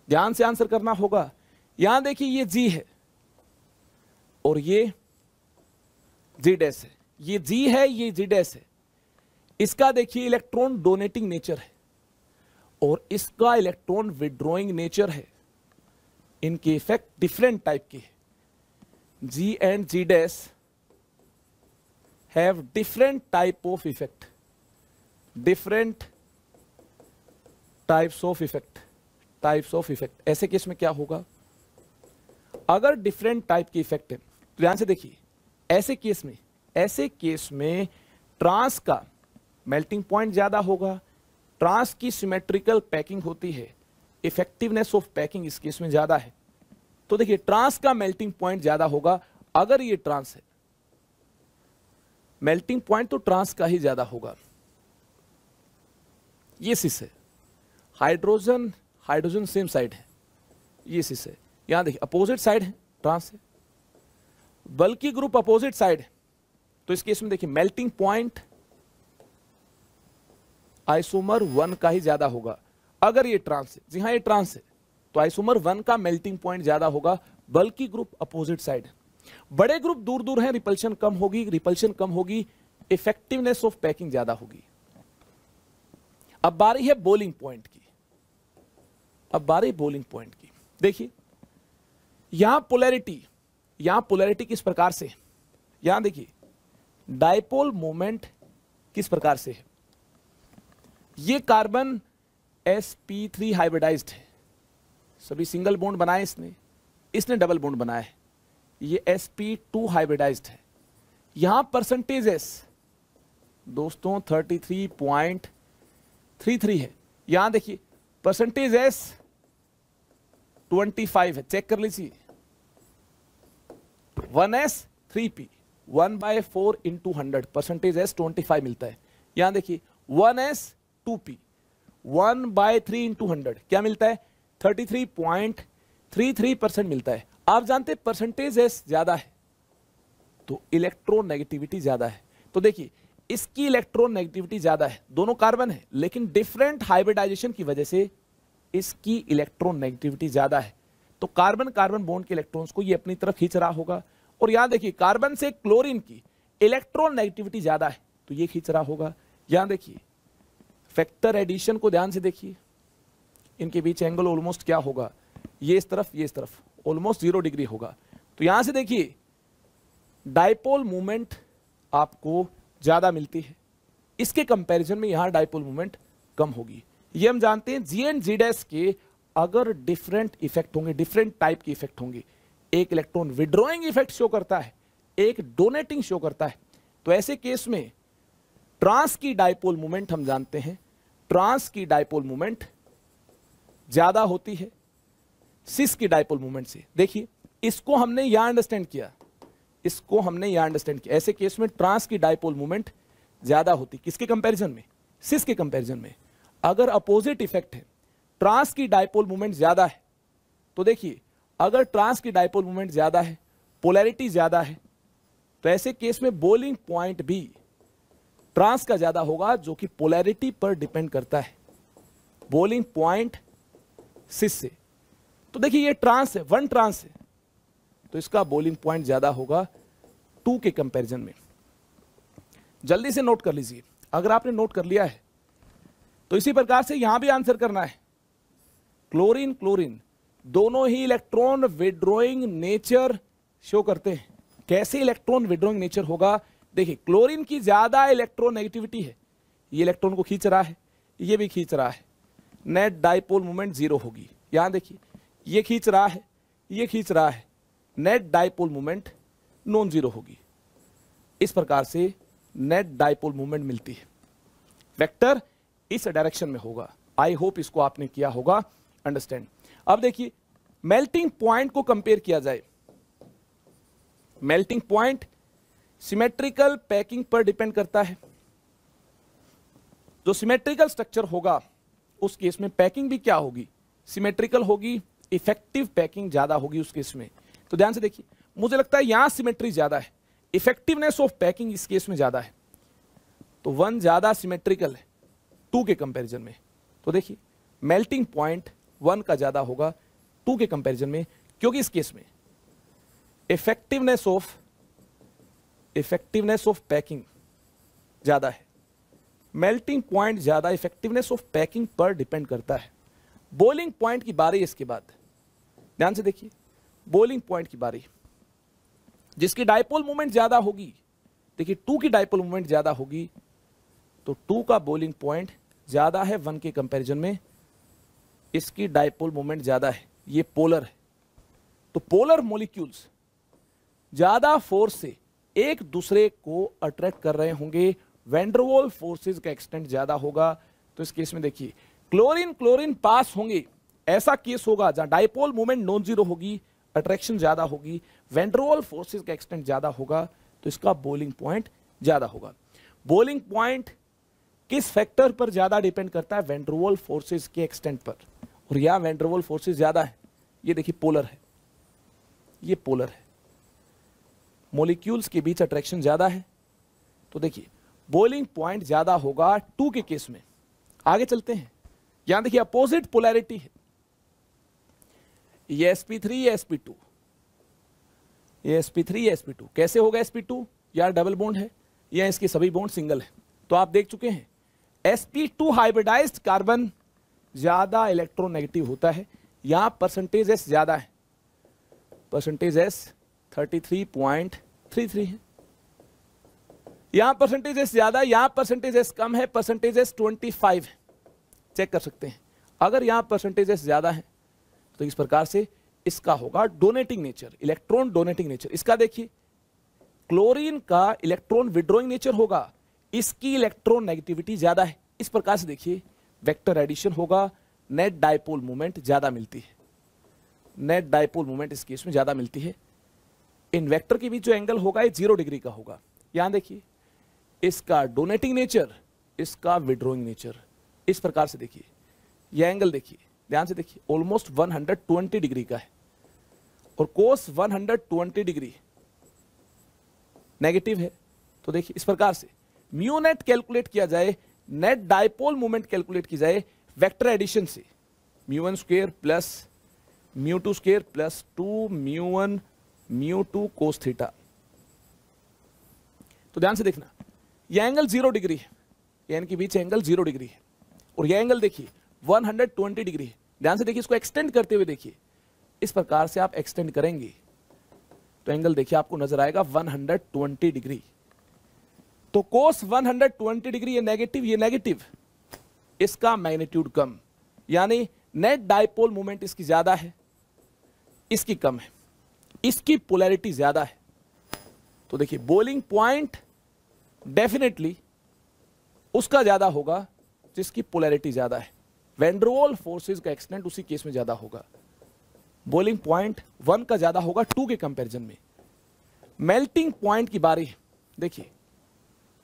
ध्यान से आंसर करना होगा। यहां देखिए ये जी है और ये जी डैश है, ये जी है, ये जी डैश है। इसका देखिए इलेक्ट्रॉन डोनेटिंग नेचर है और इसका इलेक्ट्रॉन विड्रॉइंग नेचर है। इनके इफेक्ट डिफरेंट टाइप के हैं। G and G dash have different type of effect, different types of effect, types of effect. ऐसे केस में क्या होगा? अगर डिफरेंट टाइप के इफेक्ट है तो ध्यान से देखिए, ऐसे केस में ट्रांस का मेल्टिंग पॉइंट ज्यादा होगा, ट्रांस की सिमेट्रिकल पैकिंग होती है, इफेक्टिवनेस ऑफ पैकिंग इस केस में ज्यादा है। तो देखिए ट्रांस का मेल्टिंग पॉइंट ज्यादा होगा। अगर ये ट्रांस है, मेल्टिंग पॉइंट तो ट्रांस का ही ज्यादा होगा। ये सिस है, हाइड्रोजन हाइड्रोजन सेम साइड है, ये सिस है। यहां देखिए अपोजिट साइड है, ट्रांस है, बल्कि ग्रुप अपोजिट साइड है, तो इस केस में देखिए मेल्टिंग पॉइंट आइसोमर 1 का ही ज्यादा होगा। अगर ये ट्रांस है, जी हाँ ये ट्रांस है, तो आइसोमर 1 का मेल्टिंग पॉइंट ज्यादा होगा, बल्कि ग्रुप अपोजिट साइड है। बड़े ग्रुप दूर दूर हैं, रिपल्शन कम होगी, रिपल्शन कम होगी, इफेक्टिवनेस ऑफ पैकिंग ज्यादा होगी। अब बारी है बोलिंग पॉइंट की, अब बारी बोलिंग पॉइंट की। देखिए यहां पोलैरिटी किस प्रकार से है, यहां देखिए डायपोल मोमेंट किस प्रकार से है। ये कार्बन sp3 हाइब्रिडाइज्ड है, सभी सिंगल बॉन्ड बनाए इसने डबल बॉन्ड बनाया है। ये sp2 हाइब्रिडाइज्ड है। यहां परसेंटेज s दोस्तों 33.33 है। यहां देखिए परसेंटेज s 25 है, चेक कर लीजिए। 1s 3p 1/4 into 100, percentage s 25 मिलता है। यहां देखिए 1s 2p 1/3 इंटू 100 क्या मिलता है, 33.33% मिलता है। आप जानते हैं परसेंटेज s ज्यादा है तो इलेक्ट्रॉन नेगेटिविटी ज्यादा है। तो देखिए इसकी इलेक्ट्रॉन नेगेटिविटी ज्यादा है, दोनों कार्बन है लेकिन डिफरेंट हाइब्रिडाइजेशन की वजह से इसकी इलेक्ट्रॉन नेगेटिविटी ज्यादा है। तो कार्बन कार्बन बॉन्ड के इलेक्ट्रॉन्स को ये अपनी तरफ खींच रहा होगा। और यहां देखिए कार्बन से क्लोरीन की इलेक्ट्रॉन नेगेटिविटी ज्यादा है तो ये खींच रहा होगा। यहां देखिए फैक्टर एडिशन को ध्यान से देखिए, इनके बीच एंगल ऑलमोस्ट क्या होगा, ये इस तरफ ऑलमोस्ट 0 डिग्री होगा। तो यहां से देखिए डायपोल मूवमेंट आपको ज्यादा मिलती है, इसके कंपैरिजन में यहां डायपोल मूवमेंट कम होगी। ये हम जानते हैं जी एंड जी डैश के अगर डिफरेंट इफेक्ट होंगे, डिफरेंट टाइप के इफेक्ट होंगे, एक इलेक्ट्रॉन विड्रॉइंग इफेक्ट शो करता है, एक डोनेटिंग शो करता है, तो ऐसे केस में ट्रांस की डायपोल मूवमेंट हम जानते हैं, ट्रांस की डायपोल मूवमेंट ज्यादा होती है सिस की डायपोल मूवमेंट से। देखिए इसको हमने यहां अंडरस्टैंड किया, इसको हमने यहां अंडरस्टैंड किया। ऐसे केस में ट्रांस की डायपोल मूवमेंट ज्यादा होती, किसके कंपैरिजन में, सिस के कंपैरिजन में। अगर अपोजिट इफेक्ट है, ट्रांस की डायपोल मूवमेंट ज्यादा है, तो देखिए अगर ट्रांस की डायपोल मूवमेंट ज्यादा है, पोलैरिटी ज्यादा है, तो ऐसे केस में बोलिंग पॉइंट भी ट्रांस का ज्यादा होगा, जो कि पोलैरिटी पर डिपेंड करता है, बोलिंग पॉइंट सिस से। तो देखिए ये ट्रांस है, 1 ट्रांस है, तो इसका बोलिंग पॉइंट ज्यादा होगा 2 के कंपैरिजन में। जल्दी से नोट कर लीजिए, अगर आपने नोट कर लिया है तो इसी प्रकार से यहां भी आंसर करना है। क्लोरीन क्लोरीन दोनों ही इलेक्ट्रॉन विड्रॉइंग नेचर शो करते हैं। कैसे इलेक्ट्रॉन विड्रॉइंग नेचर होगा, देखिए क्लोरीन की ज्यादा इलेक्ट्रॉन नेगेटिविटी है, ये इलेक्ट्रॉन को खींच रहा है, ये भी खींच रहा है, नेट डायपोल मूवमेंट 0 होगी। यहां देखिए ये खींच रहा है, ये खींच रहा है, net dipole movement non zero होगी। इस प्रकार से नेट डायपोल मूवमेंट मिलती है, वेक्टर इस डायरेक्शन में होगा। आई होप इसको आपने किया होगा अंडरस्टैंड। अब देखिए मेल्टिंग पॉइंट को कंपेयर किया जाए, मेल्टिंग पॉइंट सिमेट्रिकल पैकिंग पर डिपेंड करता है। जो सिमेट्रिकल स्ट्रक्चर होगा उस केस में पैकिंग भी क्या होगी, सिमेट्रिकल होगी, इफेक्टिव पैकिंग ज्यादा होगी उस केस में। तो ध्यान से देखिए, मुझे लगता है यहां सिमेट्री ज्यादा है, इफेक्टिवनेस ऑफ पैकिंग इस केस में ज्यादा है, तो 1 ज्यादा सिमेट्रिकल है 2 के कंपैरिजन में। तो देखिए मेल्टिंग पॉइंट 1 का ज्यादा होगा 2 के कंपैरिजन में, क्योंकि इस केस में इफेक्टिवनेस ऑफ पैकिंग ज्यादा है। मेल्टिंग पॉइंट ज्यादा इफेक्टिवनेस ऑफ पैकिंग पर डिपेंड करता है। बॉइलिंग पॉइंट की बारी इसके बाद, ध्यान से देखिए बॉइलिंग पॉइंट की बारी, जिसकी डायपोल मूवमेंट ज्यादा होगी, देखिए 2 की डायपोल मूवमेंट ज्यादा होगी, तो 2 का बॉइलिंग पॉइंट ज्यादा है 1 के कंपैरिजन में, इसकी डायपोल मूवमेंट ज्यादा है, ये पोलर है। तो पोलर मॉलिक्यूल्स ज्यादा फोर्स से एक दूसरे को अट्रैक्ट कर रहे होंगे, वैंडरवॉल फोर्सेस का एक्सटेंट ज्यादा होगा। तो इस केस में देखिए क्लोरीन क्लोरीन पास होंगे, ऐसा केस होगा जहां डायपोल मूवमेंट नॉन जीरो होगी, अट्रैक्शन ज्यादा होगी, वैंडरवॉल फोर्सेस का एक्सटेंट ज्यादा होगा, तो इसका बॉइलिंग पॉइंट ज्यादा होगा। बॉइलिंग पॉइंट किस फैक्टर पर ज्यादा डिपेंड करता है? वैन डर वाल्स फोर्सेस के एक्सटेंट पर। और यहां वैन डर वाल्स फोर्सेस ज्यादा है, ये देखिए पोलर है, ये पोलर है, मॉलिक्यूल्स के बीच अट्रैक्शन ज्यादा है, तो देखिए बॉइलिंग पॉइंट ज्यादा होगा 2 के केस में। आगे चलते हैं, यहां देखिए अपोजिट पोलैरिटी है, ये sp3 ये sp2, ये sp3 ये sp2, कैसे होगा sp2? यार डबल बॉन्ड है, या इसके सभी बॉन्ड सिंगल है। तो आप देख चुके हैं sp2 हाइब्रिडाइज्ड कार्बन ज्यादा इलेक्ट्रोनेगेटिव होता है, यहां परसेंटेज s ज्यादा है, परसेंटेज s 33.33 है, यहां परसेंटेज s ज्यादा है, यहां परसेंटेज s कम है, परसेंटेज s 25 है। चेक कर सकते हैं, अगर यहां परसेंटेज s ज्यादा है तो इस प्रकार से इसका होगा donating nature, electron donating nature. इसका देखिए क्लोरीन का इलेक्ट्रॉन विड्रॉइंग नेचर होगा, इसकी इलेक्ट्रॉन नेगेटिविटी ज्यादा है। इस प्रकार से देखिए वेक्टर एडिशन होगा, नेट डायपोल मोमेंट ज्यादा मिलती है, नेट डायपोल मोमेंट इस केस में ज्यादा मिलती है। इन वेक्टर के बीच जो एंगल होगा ये 0 डिग्री का होगा। यहां देखिए इसका डोनेटिंग नेचर, इसका विड्रॉइंग नेचर, इस प्रकार से देखिए यह एंगल देखिए, ध्यान से देखिए ऑलमोस्ट 120 डिग्री का है, और कोस 120 डिग्री नेगेटिव है। तो देखिए इस प्रकार से म्यू नेट कैलकुलेट किया जाए, नेट डायपोल मोमेंट कैलकुलेट की जाए वेक्टर एडिशन से, μ1 square plus μ2 square plus 2 μ1 μ2 cos theta. तो ध्यान से देखना यह एंगल 0 डिग्री है, ये इनके बीच एंगल 0 डिग्री है, और यह एंगल देखिए 120 डिग्री है। ध्यान से देखिए इसको एक्सटेंड करते हुए देखिए, इस प्रकार से आप एक्सटेंड करेंगे तो एंगल देखिए आपको नजर आएगा 120 डिग्री। तो कोस 120 डिग्री, ये नेगेटिव, इसका मैग्नीट्यूड कम, यानी नेट डायपोल मोमेंट इसकी ज्यादा है, इसकी कम है, इसकी पोलैरिटी ज्यादा है। तो देखिए बॉइलिंग पॉइंट डेफिनेटली उसका ज्यादा होगा जिसकी पोलैरिटी ज्यादा है, वैन डर वाल्स फोर्सेस का एक्सटेंट उसी केस में ज्यादा होगा। बॉइलिंग पॉइंट 1 का ज्यादा होगा 2 के कंपैरिजन में। मेल्टिंग पॉइंट की बारी है, देखिए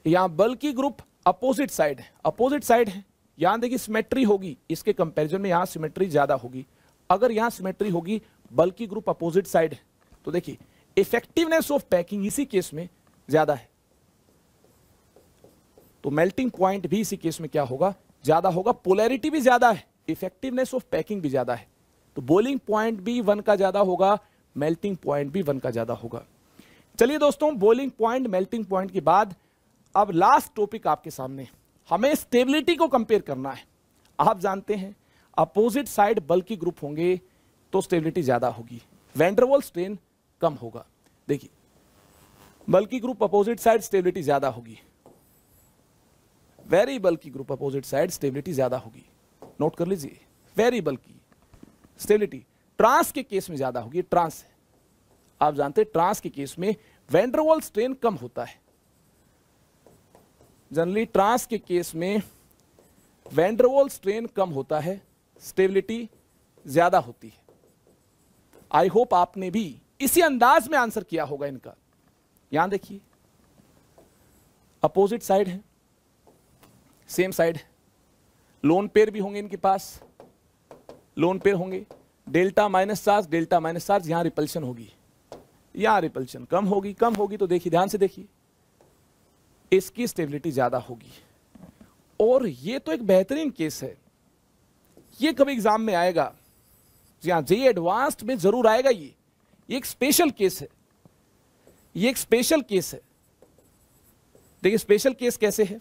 यहां बल्कि ग्रुप अपोजिट साइड है, अपोजिट साइड है, यहां देखिए सिमेट्री होगी, इसके कंपैरिजन में यहां सिमेट्री ज्यादा होगी। अगर यहां सिमेट्री होगी, बल्कि ग्रुप अपोजिट साइड है, तो देखिए इफेक्टिवनेस ऑफ पैकिंग इसी केस में ज्यादा है, तो मेल्टिंग पॉइंट भी इसी केस में क्या होगा? ज्यादा होगा। पोलैरिटी भी ज्यादा है, इफेक्टिवनेस ऑफ पैकिंग भी ज्यादा है, तो बॉइलिंग पॉइंट भी 1 का ज्यादा होगा, मेल्टिंग पॉइंट भी 1 का ज्यादा होगा। चलिए दोस्तों, बॉइलिंग पॉइंट, मेल्टिंग पॉइंट के बाद अब लास्ट टॉपिक आपके सामने, हमें स्टेबिलिटी को कंपेयर करना है। आप जानते हैं अपोजिट साइड बल्कि ग्रुप होंगे तो स्टेबिलिटी ज्यादा होगी, वैन डर वाल्स स्ट्रेन कम होगा। देखिए बल्कि ग्रुप अपोजिट साइड स्टेबिलिटी ज्यादा होगी, वेरी बल्कि ग्रुप अपोजिट साइड स्टेबिलिटी ज्यादा होगी, नोट कर लीजिए, वेरी बल्कि स्टेबिलिटी ट्रांस के केस में ज्यादा होगी। ट्रांस है, आप जानते हैं ट्रांस के केस में वैन डर वाल्स स्ट्रेन कम होता है, जनरली ट्रांस के केस में वैन डर वाल्स स्ट्रेन कम होता है, स्टेबिलिटी ज्यादा होती है। आई होप आपने भी इसी अंदाज में आंसर किया होगा इनका। यहां देखिए अपोजिट साइड है, सेम साइड है, लोन पेयर भी होंगे इनके पास, लोन पेयर होंगे, डेल्टा माइनस चार्ज, यहां रिपल्शन होगी, यहां रिपल्शन कम होगी, तो देखिए ध्यान से देखिए इसकी स्टेबिलिटी ज्यादा होगी। और ये तो एक बेहतरीन केस है, ये कभी एग्जाम में आएगा, जी हाँ, जेईई एडवांस्ड में जरूर आएगा। ये एक स्पेशल केस है, ये एक स्पेशल केस है। देखिए स्पेशल केस कैसे है,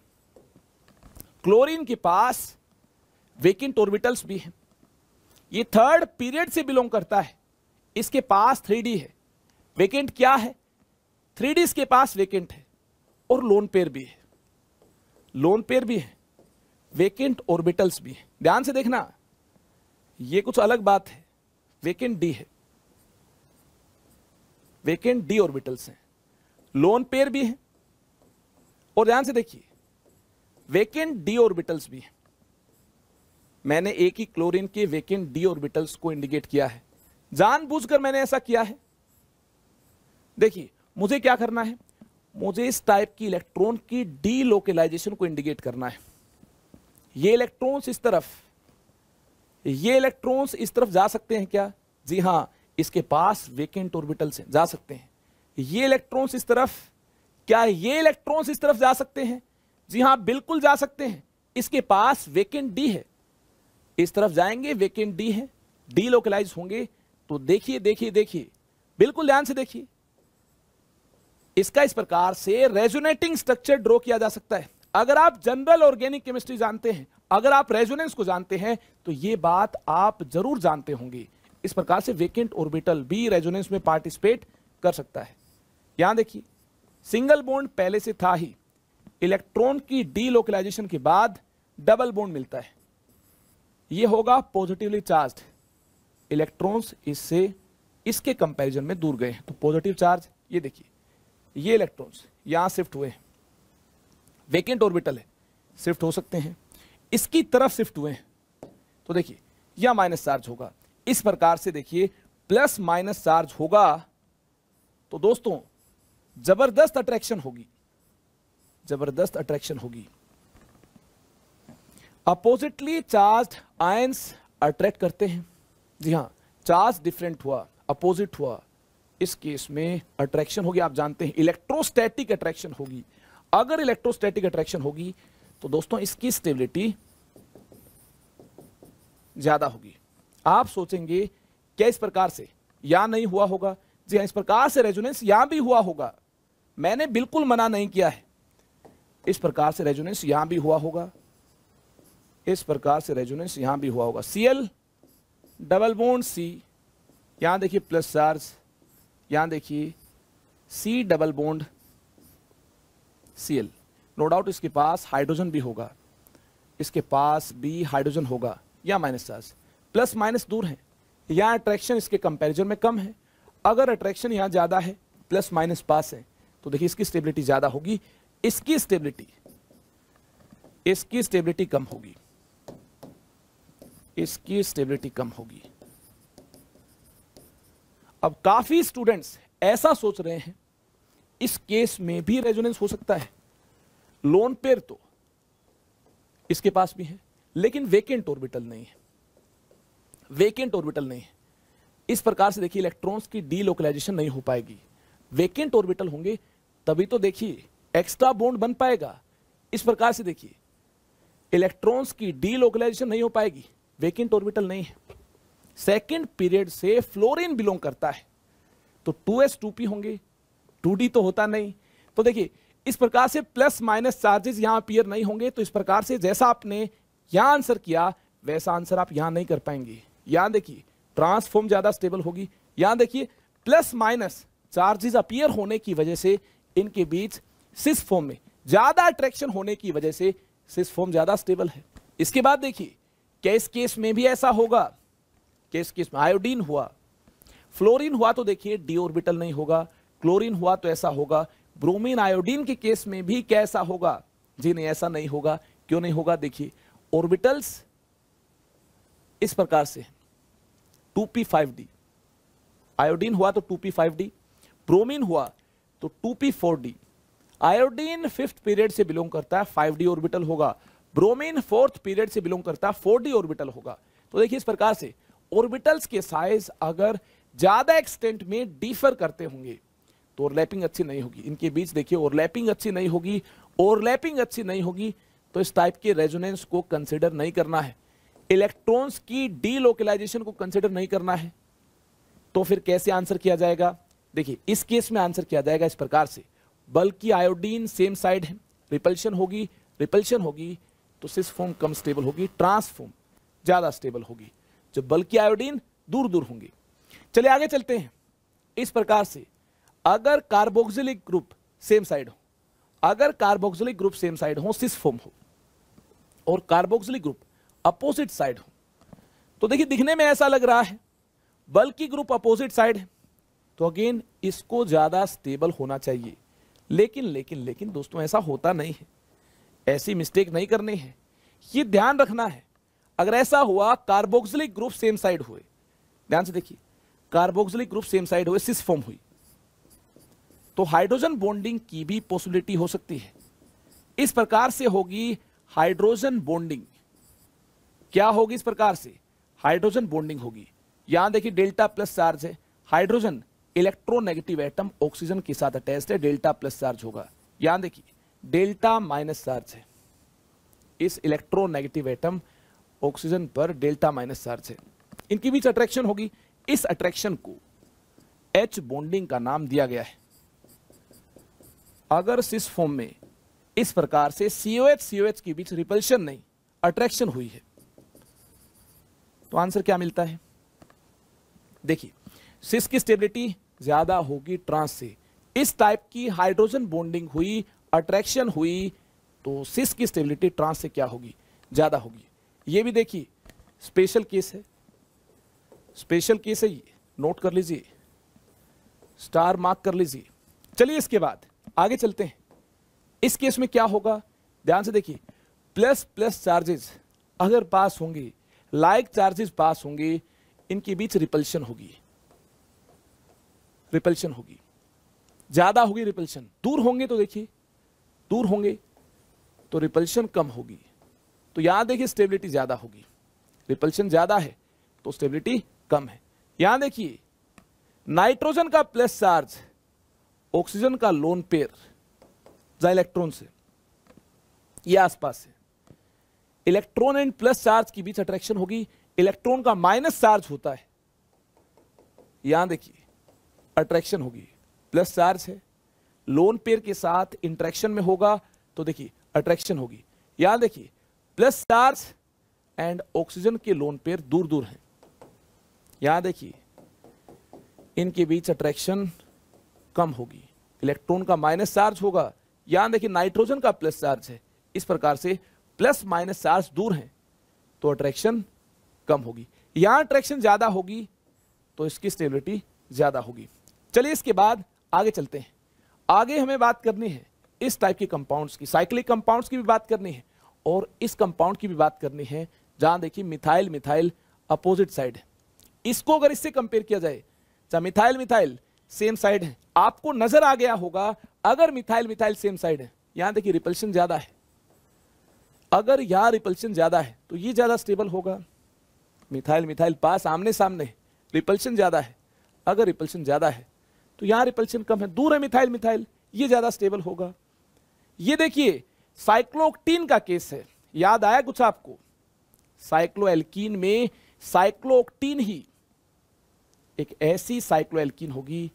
क्लोरीन के पास वेकेंट ऑर्बिटल्स भी हैं, ये 3rd पीरियड से बिलोंग करता है, इसके पास 3D है, वेकेंट क्या है, 3D इसके पास वेकेंट है, और लोन पेयर भी है, लोन पेयर भी है, वेकेंट ऑर्बिटल्स भी है। ध्यान से देखना, ये कुछ अलग बात है, वेकेंट डी है, वेकेंट डी ऑर्बिटल्स हैं, लोन पेयर भी है, और ध्यान से देखिए वेकेंट डी ऑर्बिटल्स भी है। मैंने एक ही क्लोरीन के वेकेंट डी ऑर्बिटल्स को इंडिकेट किया है, जानबूझकर मैंने ऐसा किया है। देखिए मुझे क्या करना है, मुझे इस टाइप की इलेक्ट्रॉन की डी लोकेलाइजेशन को इंडिकेट करना है। ये इलेक्ट्रॉन्स इस तरफ, ये इलेक्ट्रॉन्स इस तरफ जा सकते हैं क्या? जी हां, इसके पास वेकेंट ऑर्बिटल से जा सकते हैं। ये इलेक्ट्रॉन्स इस तरफ, क्या ये इलेक्ट्रॉन्स इस तरफ जा सकते हैं? जी हां, बिल्कुल जा सकते हैं। इसके पास वेकेंट डी है, इस तरफ जाएंगे, वेकेंट डी है, डी लोकलाइज होंगे। तो देखिए देखिए देखिए, बिल्कुल ध्यान से देखिए, इसका इस प्रकार से रेजोनेटिंग स्ट्रक्चर ड्रॉ किया जा सकता है। अगर आप जनरल ऑर्गेनिक केमिस्ट्री जानते हैं, अगर आप रेजोनेंस को जानते हैं, तो यह बात आप जरूर जानते होंगे। इस प्रकार से वेकेंट ऑर्बिटल भी रेजोनेंस में पार्टिसिपेट कर सकता है। यहां देखिए, सिंगल बॉन्ड पहले से था ही, इलेक्ट्रॉन की डीलोकलाइजेशन के बाद डबल बॉन्ड मिलता है। यह होगा पॉजिटिवली चार्ज्ड, इलेक्ट्रॉन्स इससे इसके कंपैरिजन में दूर गए हैं, तो पॉजिटिव चार्ज। ये देखिए, ये इलेक्ट्रॉन्स यहां शिफ्ट हुए हैं, वेकेंट ऑर्बिटल है, शिफ्ट हो सकते हैं, इसकी तरफ शिफ्ट हुए हैं, तो देखिए यह माइनस चार्ज होगा। इस प्रकार से देखिए प्लस माइनस चार्ज होगा, तो दोस्तों जबरदस्त अट्रैक्शन होगी, जबरदस्त अट्रैक्शन होगी। अपोजिटली चार्ज्ड आयंस अट्रैक्ट करते हैं। जी हां, चार्ज डिफरेंट हुआ, अपोजिट हुआ, इस केस में अट्रैक्शन होगी। आप जानते हैं इलेक्ट्रोस्टैटिक अट्रैक्शन होगी। अगर इलेक्ट्रोस्टैटिक अट्रैक्शन होगी तो दोस्तों इसकी स्टेबिलिटी ज्यादा होगी। आप सोचेंगे क्या इस प्रकार से यहां नहीं हुआ होगा? जी हां, इस प्रकार से रेजोनेंस यहां भी हुआ होगा, मैंने बिल्कुल मना नहीं किया है। इस प्रकार से रेजोनेंस यहां भी हुआ होगा, इस प्रकार से रेजोनेंस यहां भी हुआ होगा। Cl डबल बॉन्ड C, यहां देखिए प्लस चार्ज, यहां देखिए C double bond Cl। No doubt इसके पास हाइड्रोजन भी होगा, इसके पास भी हाइड्रोजन होगा, या माइनस चार्ज। प्लस माइनस दूर है, यहां अट्रैक्शन इसके कंपैरिजन में कम है। अगर अट्रैक्शन यहां ज्यादा है, प्लस माइनस पास है, तो देखिए इसकी स्टेबिलिटी ज्यादा होगी, इसकी स्टेबिलिटी कम होगी, इसकी स्टेबिलिटी कम होगी। अब काफी स्टूडेंट्स ऐसा सोच रहे हैं इस केस में भी रेजोनेंस हो सकता है। लोन पेयर तो इसके पास भी है, लेकिन वेकेंट ऑर्बिटल नहीं है, वेकेंट ऑर्बिटल नहीं है। इस प्रकार से देखिए इलेक्ट्रॉन्स की डीलोकलाइजेशन नहीं हो पाएगी। वेकेंट ऑर्बिटल होंगे तभी तो देखिए एक्स्ट्रा बॉन्ड बन पाएगा। इस प्रकार से देखिए इलेक्ट्रॉन्स की डीलोकलाइजेशन नहीं हो पाएगी, वेकेंट ऑर्बिटल नहीं है। सेकेंड पीरियड से फ्लोरीन बिलोंग करता है, तो 2s 2p होंगे, 2d तो होता नहीं। तो देखिए इस प्रकार से प्लस माइनस चार्जेस यहां अपीयर नहीं होंगे। तो इस प्रकार से जैसा आपने यहां आंसर किया वैसा आंसर आप यहां नहीं कर पाएंगे। यहां देखिए ट्रांसफॉर्म ज्यादा स्टेबल होगी, यहां देखिए प्लस माइनस चार्जेस अपीयर होने की वजह से इनके बीच सिस फॉर्म में ज्यादा अट्रैक्शन होने की वजह से सिस फॉर्म ज्यादा स्टेबल है। इसके बाद देखिए क्या इस केस में भी ऐसा होगा? केस में आयोडीन हुआ, फ्लोरीन हुआ तो देखिए डी ऑर्बिटल नहीं होगा, क्लोरीन हुआ तो ऐसा होगा। ब्रोमीन आयोडीन के केस में भी क्या ऐसा होगा? जी नहीं, ऐसा नहीं होगा। क्यों नहीं होगा? देखिए ऑर्बिटल्स इस प्रकार से 2p5d, आयोडीन हुआ तो 2p5d, ब्रोमीन हुआ तो 2p4d। आयोडीन फिफ्थ पीरियड से बिलोंग करता है, 5d ऑर्बिटल होगा। ब्रोमीन फोर्थ पीरियड से बिलोंग करता है, 4d ऑर्बिटल होगा। तो देखिए इस प्रकार से ऑर्बिटल्स के साइज अगर ज्यादा एक्सटेंट में डिफर करते होंगे तो ओवरलैपिंग अच्छी नहीं होगी। इनके बीच देखिए ओवरलैपिंग अच्छी नहीं होगी, ओवरलैपिंग अच्छी नहीं होगी तो इस टाइप के रेजोनेंस को कंसिडर नहीं करना है। इलेक्ट्रॉन्स की डीलोकलाइजेशन को कंसिडर नहीं करना है। तो फिर कैसे आंसर किया जाएगा? देखिए इस केस में आंसर किया जाएगा इस प्रकार से, बल्कि आयोडीन सेम साइड है, रिपल्शन होगी तो सिस फॉर्म कम स्टेबल होगी, ट्रांसफॉर्म ज्यादा स्टेबल होगी। जब बल्कि आयोडीन दूर दूर होंगे। चलिए आगे चलते हैं। इस प्रकार से अगर कार्बोक्सिलिक ग्रुप सेम साइड हो, अगर कार्बोक्सिलिक ग्रुप सेम साइड हो, सिस फॉर्म हो, और कार्बोक्सिलिक ग्रुप अपोजिट साइड हो, तो देखिए दिखने में ऐसा लग रहा है बल्कि ग्रुप अपोजिट साइड है, तो अगेन इसको ज्यादा स्टेबल होना चाहिए। लेकिन दोस्तों ऐसा होता नहीं है, ऐसी मिस्टेक नहीं करनी है, ये ध्यान रखना है। अगर ऐसा हुआ कार्बोक्सिलिक ग्रुप सेम साइड हुए, ध्यान से देखिए कार्बोक्सिलिक ग्रुप सेम साइड हुए, सिस फॉर्म हुई, तो हाइड्रोजन बॉन्डिंग की भी पॉसिबिलिटी हो सकती है। इस प्रकार से होगी हाइड्रोजन बॉन्डिंग, क्या होगी इस प्रकार से, हाइड्रोजन बॉन्डिंग होगी। यहां देखिए डेल्टा प्लस चार्ज है, हाइड्रोजन इलेक्ट्रोनेगेटिव एटम ऑक्सीजन के साथ अटैच्ड है, डेल्टा प्लस चार्ज होगा। यहां देखिए डेल्टा माइनस चार्ज है, इस इलेक्ट्रोनेगेटिव एटम ऑक्सीजन पर डेल्टा माइनस चार्ज है, इनके बीच अट्रैक्शन होगी। इस अट्रैक्शन को H बॉन्डिंग का नाम दिया गया है। अगर सिस फॉर्म में इस प्रकार से COH के बीच रिपल्शन नहीं, अट्रैक्शन हुई है, तो आंसर क्या मिलता है? देखिए सिस की स्टेबिलिटी ज्यादा होगी ट्रांस से। इस टाइप की हाइड्रोजन बॉन्डिंग हुई, अट्रैक्शन हुई, तो सिस की स्टेबिलिटी ट्रांस से क्या होगी? ज्यादा होगी। ये भी देखिए स्पेशल केस है, स्पेशल केस है, ये नोट कर लीजिए, स्टार मार्क कर लीजिए। चलिए इसके बाद आगे चलते हैं। इस केस में क्या होगा, ध्यान से देखिए, प्लस प्लस चार्जेस अगर पास होंगे, लाइक चार्जेस पास होंगे, इनके बीच रिपल्शन होगी, रिपल्शन होगी, ज्यादा होगी रिपल्शन। दूर होंगे तो देखिए, दूर होंगे तो रिपल्शन कम होगी। तो यहां देखिए स्टेबिलिटी ज्यादा होगी, रिपल्शन ज्यादा है तो स्टेबिलिटी कम है। यहां देखिए नाइट्रोजन का प्लस चार्ज ऑक्सीजन का लोन पेयर जा इलेक्ट्रॉन से, ये आसपास है, इलेक्ट्रॉन एंड प्लस चार्ज के बीच अट्रैक्शन होगी, इलेक्ट्रॉन का माइनस चार्ज होता है, यहां देखिए अट्रैक्शन होगी, प्लस चार्ज है, लोन पेयर के साथ इंटरेक्शन में होगा तो देखिए अट्रैक्शन होगी। यहां देखिए प्लस चार्ज एंड ऑक्सीजन के लोन पेयर दूर दूर हैं, यहां देखिए इनके बीच अट्रैक्शन कम होगी, इलेक्ट्रॉन का माइनस चार्ज होगा, यहां देखिए नाइट्रोजन का प्लस चार्ज है, इस प्रकार से प्लस माइनस चार्ज दूर हैं तो अट्रैक्शन कम होगी। यहां अट्रैक्शन ज्यादा होगी तो इसकी स्टेबिलिटी ज्यादा होगी। चलिए इसके बाद आगे चलते हैं। आगे हमें बात करनी है इस टाइप के कंपाउंड्स की, साइक्लिक कंपाउंड्स की भी बात करनी है और इस कंपाउंड की भी बात करनी है जहां देखिए मिथाइल मिथाइल अपोजिट साइड है। इसको अगर इससे कंपेयर किया जाए, चाहे मिथाइल मिथाइल सेम साइड है, आपको नजर आ गया होगा अगर मिथाइल मिथाइल सेम साइड है, यहां देखिए रिपल्शन ज्यादा है, अगर यहां रिपल्शन ज्यादा है तो ये ज्यादा स्टेबल होगा। मिथाइल मिथाइल पास आमने सामने, रिपल्शन ज्यादा है, अगर रिपल्शन ज्यादा है तो यहां रिपल्शन कम है, दूर है मिथाइल मिथाइल, ये ज्यादा स्टेबल होगा। ये देखिए साइक्लोऑक्टेन का केस है, याद आया कुछ आपको? साइक्लोएल्कीन में साइक्लोऑक्टेन ही एक ऐसी साइक्लोएल्कीन होगी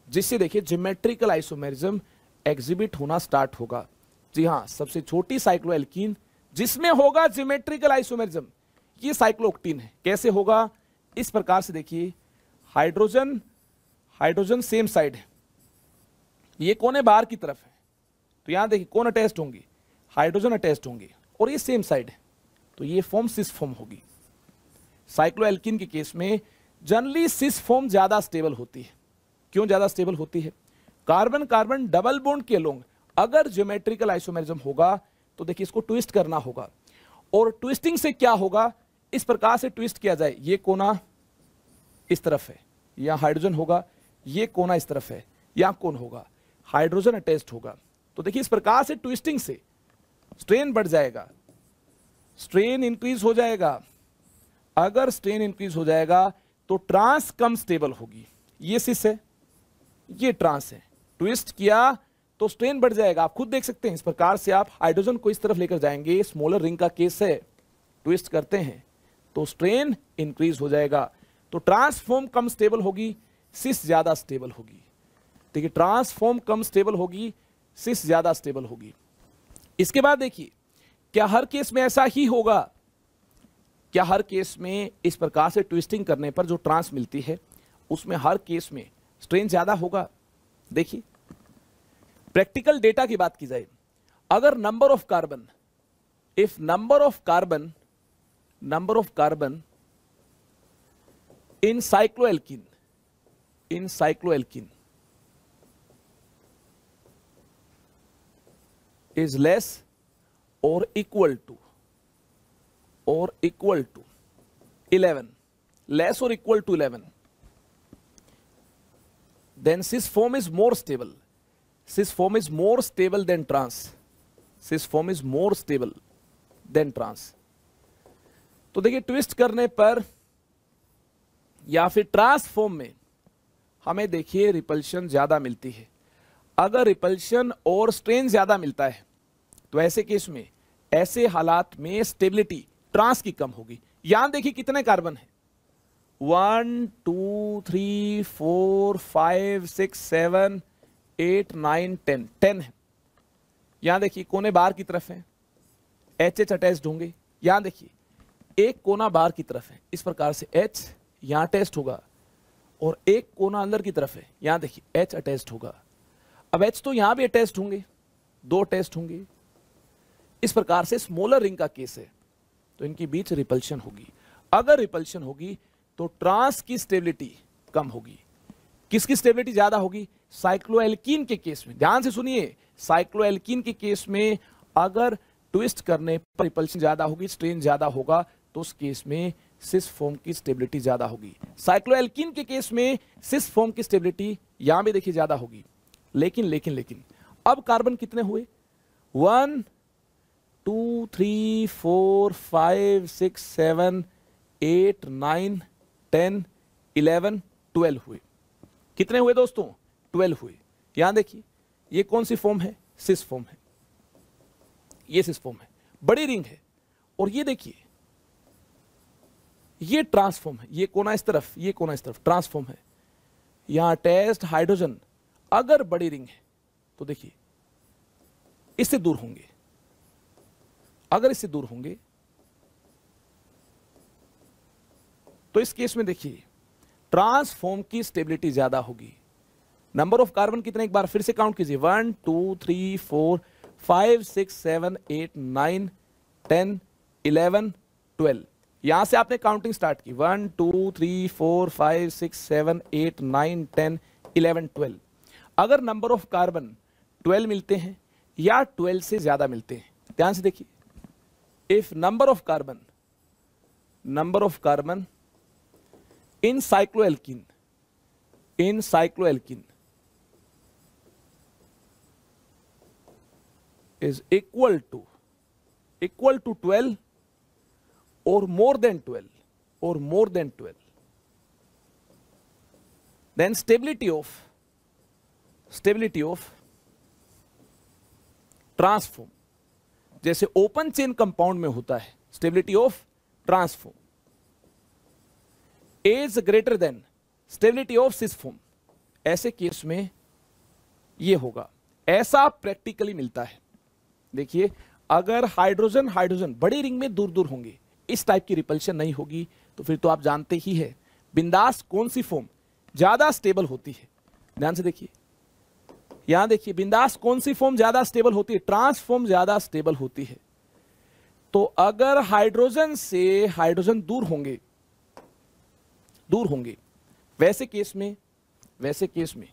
जिससे देखिए ज्योमेट्रिकल आइसोमेरिज्म एग्जिबिट होना स्टार्ट होगा। जी हां, सबसे छोटी साइक्लोएल्कीन जिसमें होगा ज्योमेट्रिकल आइसोमेरिज्म, ये साइक्लोऑक्टेन है। कैसे होगा? इस प्रकार से देखिए, हाइड्रोजन हाइड्रोजन सेम साइड है, ये कौन है? बाहर की तरफ है, तो यहां देखिए कौन अटैच्ड होंगे? हाइड्रोजन अटैच्ड होंगे, और ये सेम साइड है तो ये फॉर्म सिस फॉर्म होगी। साइक्लोएल्कीन के केस में जनरली सिस फॉर्म ज्यादा स्टेबल होती है। क्यों ज्यादा स्टेबल होती है? कार्बन कार्बन डबल बॉन्ड के अलोंग अगर ज्योमेट्रिकल आइसोमेरिज्म होगा तो देखिए इसको ट्विस्ट करना होगा, और ट्विस्टिंग से क्या होगा? इस प्रकार से ट्विस्ट किया जाए, ये कोना इस तरफ है, यहां हाइड्रोजन होगा, ये कोना इस तरफ है, यहां कौन होगा? हाइड्रोजन अटैच्ड होगा। तो देखिए इस प्रकार से ट्विस्टिंग से स्ट्रेन बढ़ जाएगा, स्ट्रेन इंक्रीज हो जाएगा। अगर स्ट्रेन इंक्रीज हो जाएगा तो ट्रांस कम स्टेबल होगी। ये सिस है, ये ट्रांस है, ट्विस्ट किया तो स्ट्रेन बढ़ जाएगा। आप खुद देख सकते हैं, इस प्रकार से आप हाइड्रोजन को इस तरफ लेकर जाएंगे, स्मॉलर रिंग का केस है, ट्विस्ट करते हैं तो स्ट्रेन इंक्रीज हो जाएगा, तो ट्रांसफॉर्म कम स्टेबल होगी, सिस ज्यादा स्टेबल होगी। देखिए ट्रांसफॉर्म कम स्टेबल होगी, सिस ज्यादा स्टेबल होगी। इसके बाद देखिए, क्या हर केस में ऐसा ही होगा? क्या हर केस में इस प्रकार से ट्विस्टिंग करने पर जो ट्रांस मिलती है उसमें हर केस में स्ट्रेन ज्यादा होगा? देखिए प्रैक्टिकल डेटा की बात की जाए, अगर number of carbon, if number of carbon in cycloalkene is less or equal to 11, less or equal to 11, then cis form is more stable. Cis form is more stable than trans. Cis form is more stable than trans. तो देखिए twist करने पर या फिर transform में हमें देखिए repulsion ज्यादा मिलती है। अगर रिपल्शन और स्ट्रेन ज्यादा मिलता है तो ऐसे केस में, ऐसे हालात में स्टेबिलिटी ट्रांस की कम होगी। यहां देखिए कितने कार्बन है, 1 2 3 4 5 6 7 8 9 10, 10 है। यहां देखिए कोने बाहर की तरफ है, एच अटैच्ड होंगे। यहां देखिए एक कोना बाहर की तरफ है, इस प्रकार से H यहां टेस्ट होगा, और एक कोना अंदर की तरफ है, यहां देखिए H अटैच्ड होगा। अब H तो यहां भी अटैच्ड होंगे, 2 टेस्ट होंगे। इस प्रकार से स्मॉलर रिंग का केस है, तो इनके बीच रिपल्शन होगी। अगर रिपल्शन होगी तो ट्रांस की स्टेबिलिटी कम होगी। किसकी स्टेबिलिटी ज्यादा होगी? साइक्लोएल्कीन के केस में। ध्यान से सुनिए, साइक्लोएल्कीन के केस में अगर ट्विस्ट करने पर रिपल्शन ज्यादा होगी, स्ट्रेन ज्यादा होगा, तो उस केस में सिस फॉर्म की स्टेबिलिटी ज्यादा होगी। साइक्लोएल्कीन के केस में सिस फॉर्म की स्टेबिलिटी यहां भी देखिए ज्यादा होगी। लेकिन अब कार्बन कितने हुए? 1 2 3 4 5 6 7 8 9 10 11 12 हुए। कितने हुए दोस्तों? 12 हुए। यहां देखिए ये कौन सी फॉर्म है? सिस फॉर्म है। ये सिस फॉर्म है, बड़ी रिंग है। और ये देखिए ये ट्रांसफॉर्म है, ये कोना इस तरफ, ये कोना इस तरफ, ट्रांसफॉर्म है। यहां टेस्ट हाइड्रोजन अगर बड़ी रिंग है तो देखिए इससे दूर होंगे। अगर इससे दूर होंगे तो इस केस में देखिए ट्रांसफॉर्म की स्टेबिलिटी ज्यादा होगी। नंबर ऑफ कार्बन कितने, एक बार फिर से काउंट कीजिए, 1 2 3 4 5 6 7 8 9 10 11 12। यहां से आपने काउंटिंग स्टार्ट की, 1 2 3 4 5 6 7 8 9 10 11 12। अगर नंबर ऑफ कार्बन 12 मिलते हैं या 12 से ज्यादा मिलते हैं, ध्यान से देखिए, if number of carbon in cycloalkene is equal to 12 or more than 12, then stability of trans form, जैसे ओपन चेन कंपाउंड में होता है stability of trans form, is greater than stability of cis form. ऐसे केस में ये होगा, ऐसा प्रैक्टिकली मिलता है। देखिए अगर हाइड्रोजन बड़ी रिंग में दूर दूर होंगे, इस टाइप की रिपल्शन नहीं होगी, तो फिर तो आप जानते ही है बिंदास कौन सी फॉर्म ज्यादा स्टेबल होती है। ध्यान से देखिए, यहां देखिए बिंदास कौन सी फॉर्म ज्यादा स्टेबल होती है? ट्रांसफॉर्म ज्यादा स्टेबल होती है। तो अगर हाइड्रोजन से हाइड्रोजन दूर होंगे, वैसे केस में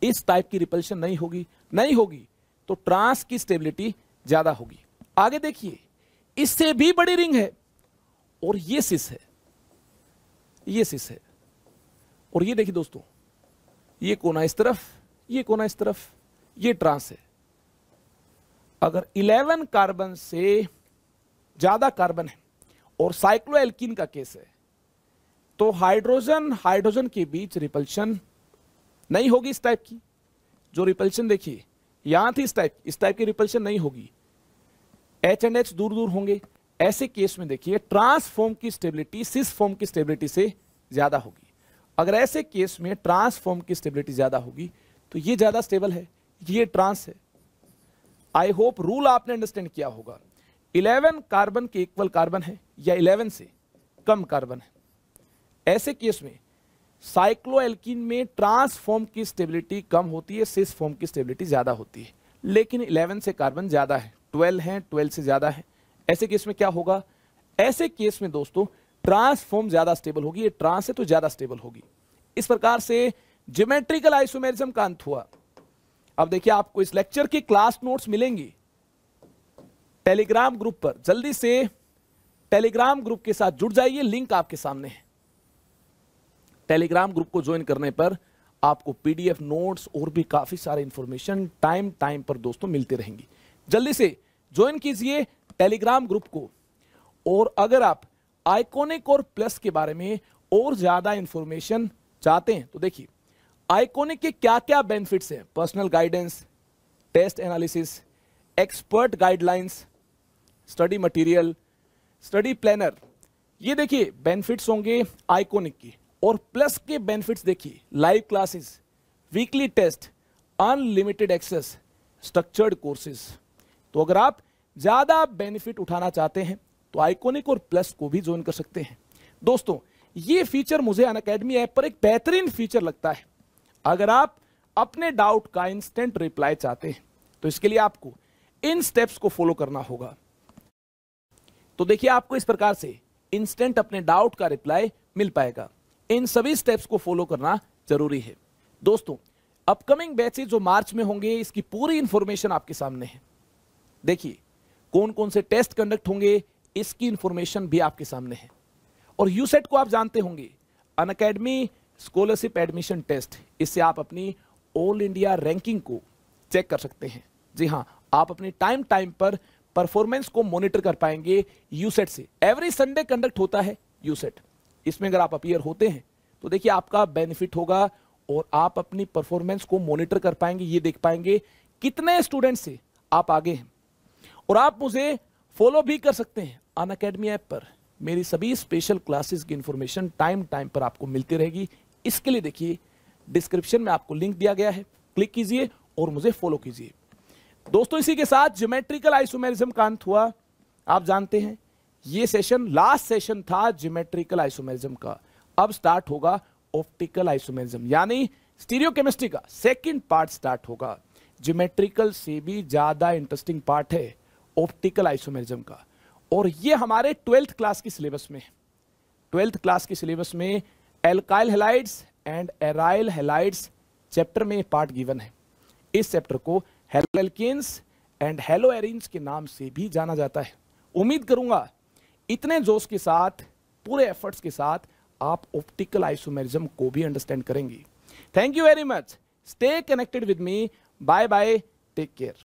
इस टाइप की रिपल्शन नहीं होगी, तो ट्रांस की स्टेबिलिटी ज्यादा होगी। आगे देखिए, इससे भी बड़ी रिंग है और ये सिस है, और ये देखिए दोस्तों, ये कोना इस तरफ, ये कोना इस तरफ, ये ट्रांस है। अगर 11 कार्बन से ज्यादा कार्बन है और साइक्लोएल्कीन का केस है, तो हाइड्रोजन के बीच रिपल्शन नहीं होगी इस टाइप की। जो रिपल्शन देखिए यहां थी, इस टाइप की रिपल्शन नहीं होगी। H एंड H दूर दूर होंगे। ऐसे केस में देखिए ट्रांसफॉर्म की स्टेबिलिटी सिस फॉर्म की स्टेबिलिटी से ज्यादा होगी। अगर ऐसे केस में ट्रांसफॉर्म की स्टेबिलिटी ज्यादा होगी तो ये ज्यादा स्टेबल है, ये ट्रांस है। आई होप रूल आपने अंडरस्टैंड किया होगा। 11 कार्बन के इक्वल कार्बन है या 11 से कम कार्बन है, ऐसे केस में साइक्लोएल्कीन में ट्रांसफॉर्म की स्टेबिलिटी कम होती है, सिस फॉर्म की स्टेबिलिटी ज्यादा होती है। लेकिन 11 से कार्बन ज्यादा है, 12 है, 12 से ज्यादा है। ऐसे केस में क्या होगा? ऐसे केस में दोस्तों ट्रांसफॉर्म ज्यादा स्टेबल होगी, ये ट्रांस है तो ज्यादा स्टेबल होगी। इस प्रकार से ज्योमेट्रिकल आइसोमेरिज्म का अंत हुआ। अब देखिए आपको इस लेक्चर की क्लास नोट्स मिलेंगी टेलीग्राम ग्रुप पर। जल्दी से टेलीग्राम ग्रुप के साथ जुड़ जाइए, लिंक आपके सामने है। टेलीग्राम ग्रुप को ज्वाइन करने पर आपको पीडीएफ नोट्स और भी काफी सारे इंफॉर्मेशन टाइम पर दोस्तों मिलते रहेंगी। जल्दी से ज्वाइन कीजिए टेलीग्राम ग्रुप को। और अगर आप आइकॉनिक और प्लस के बारे में और ज्यादा इंफॉर्मेशन चाहते हैं तो देखिए, आइकॉनिक के क्या क्या बेनिफिट्स हैं। Personal guidance, test analysis, expert guidelines, study material, study planner, ये देखिए बेनिफिट्स होंगे आइकॉनिक की। और प्लस के बेनिफिट्स देखिए, live classes, weekly test, unlimited access, structured courses. तो अगर आप ज्यादा बेनिफिट उठाना चाहते हैं तो आइकॉनिक और प्लस को भी ज्वाइन कर सकते हैं। दोस्तों, ये फीचर मुझे अनअकैडमी ऐप पर एक बेहतरीन फीचर लगता है। अगर आप अपने डाउट का इंस्टेंट रिप्लाई चाहते हैं तो इसके लिए आपको इन स्टेप्स को फॉलो करना होगा। तो देखिए, आपको इस प्रकार से इंस्टेंट अपने डाउट का रिप्लाई मिल पाएगा। इन सभी स्टेप्स को फॉलो करना जरूरी है। दोस्तों, अपकमिंग बैचेस जो मार्च में होंगे, इसकी पूरी इंफॉर्मेशन आपके सामने है। देखिए, कौन कौन से टेस्ट कंडक्ट होंगे, इसकी इंफॉर्मेशन भी आपके सामने है। और यूसेट को आप जानते होंगे, अनअकैडमी स्कॉलरशिप एडमिशन टेस्ट, इससे आप अपनी ऑल इंडिया रैंकिंग को चेक कर सकते हैं। जी हां, आप अपनी टाइम पर परफॉर्मेंस को मॉनिटर कर पाएंगे यूसेट से। एवरी संडे कंडक्ट होता है यूसेट। इसमें अगर आप अपीयर होते हैं तो देखिए आपका बेनिफिट होगा और आप अपनी परफॉर्मेंस को मॉनिटर कर पाएंगे, ये देख पाएंगे कितने स्टूडेंट से आप आगे हैं। और आप मुझे फॉलो भी कर सकते हैं अनअकैडमी ऐप पर। मेरी सभी स्पेशल क्लासेस की इंफॉर्मेशन टाइम पर आपको मिलती रहेगी। इसके लिए देखिए, डिस्क्रिप्शन में आपको लिंक दिया गया है, क्लिक कीजिए और मुझे फॉलो कीजिए। दोस्तों, इसी के साथ ज्योमेट्रिकल आइसोमेरिज्म का अंत हुआ। आप जानते हैं ये सेशन लास्ट सेशन था ज्योमेट्रिकल आइसोमेरिज्म का। अब स्टार्ट होगा ऑप्टिकल आइसोमेरिज्म, यानी स्टीरियोकेमिस्ट्री का सेकंड पार्ट स्टार्ट होगा। ज्योमेट्रिकल से भी ज्यादा इंटरेस्टिंग पार्ट है ऑप्टिकल आइसोमेरिज्म का। और ये हमारे 12th क्लास की सिलेबस में है। 12th क्लास की सिलेबस में alkyl halides and aryl halides chapter में पार्ट गिवन है। इस चैप्टर को हेलोएल्केन्स एंड हेलोएरीन्स के नाम से भी जाना जाता है। उम्मीद करूंगा इतने जोश के साथ, पूरे एफर्ट्स के साथ आप ऑप्टिकल आइसोमेरिज्म को भी अंडरस्टैंड करेंगे। Thank you very much. Stay connected with me. Bye bye, take care.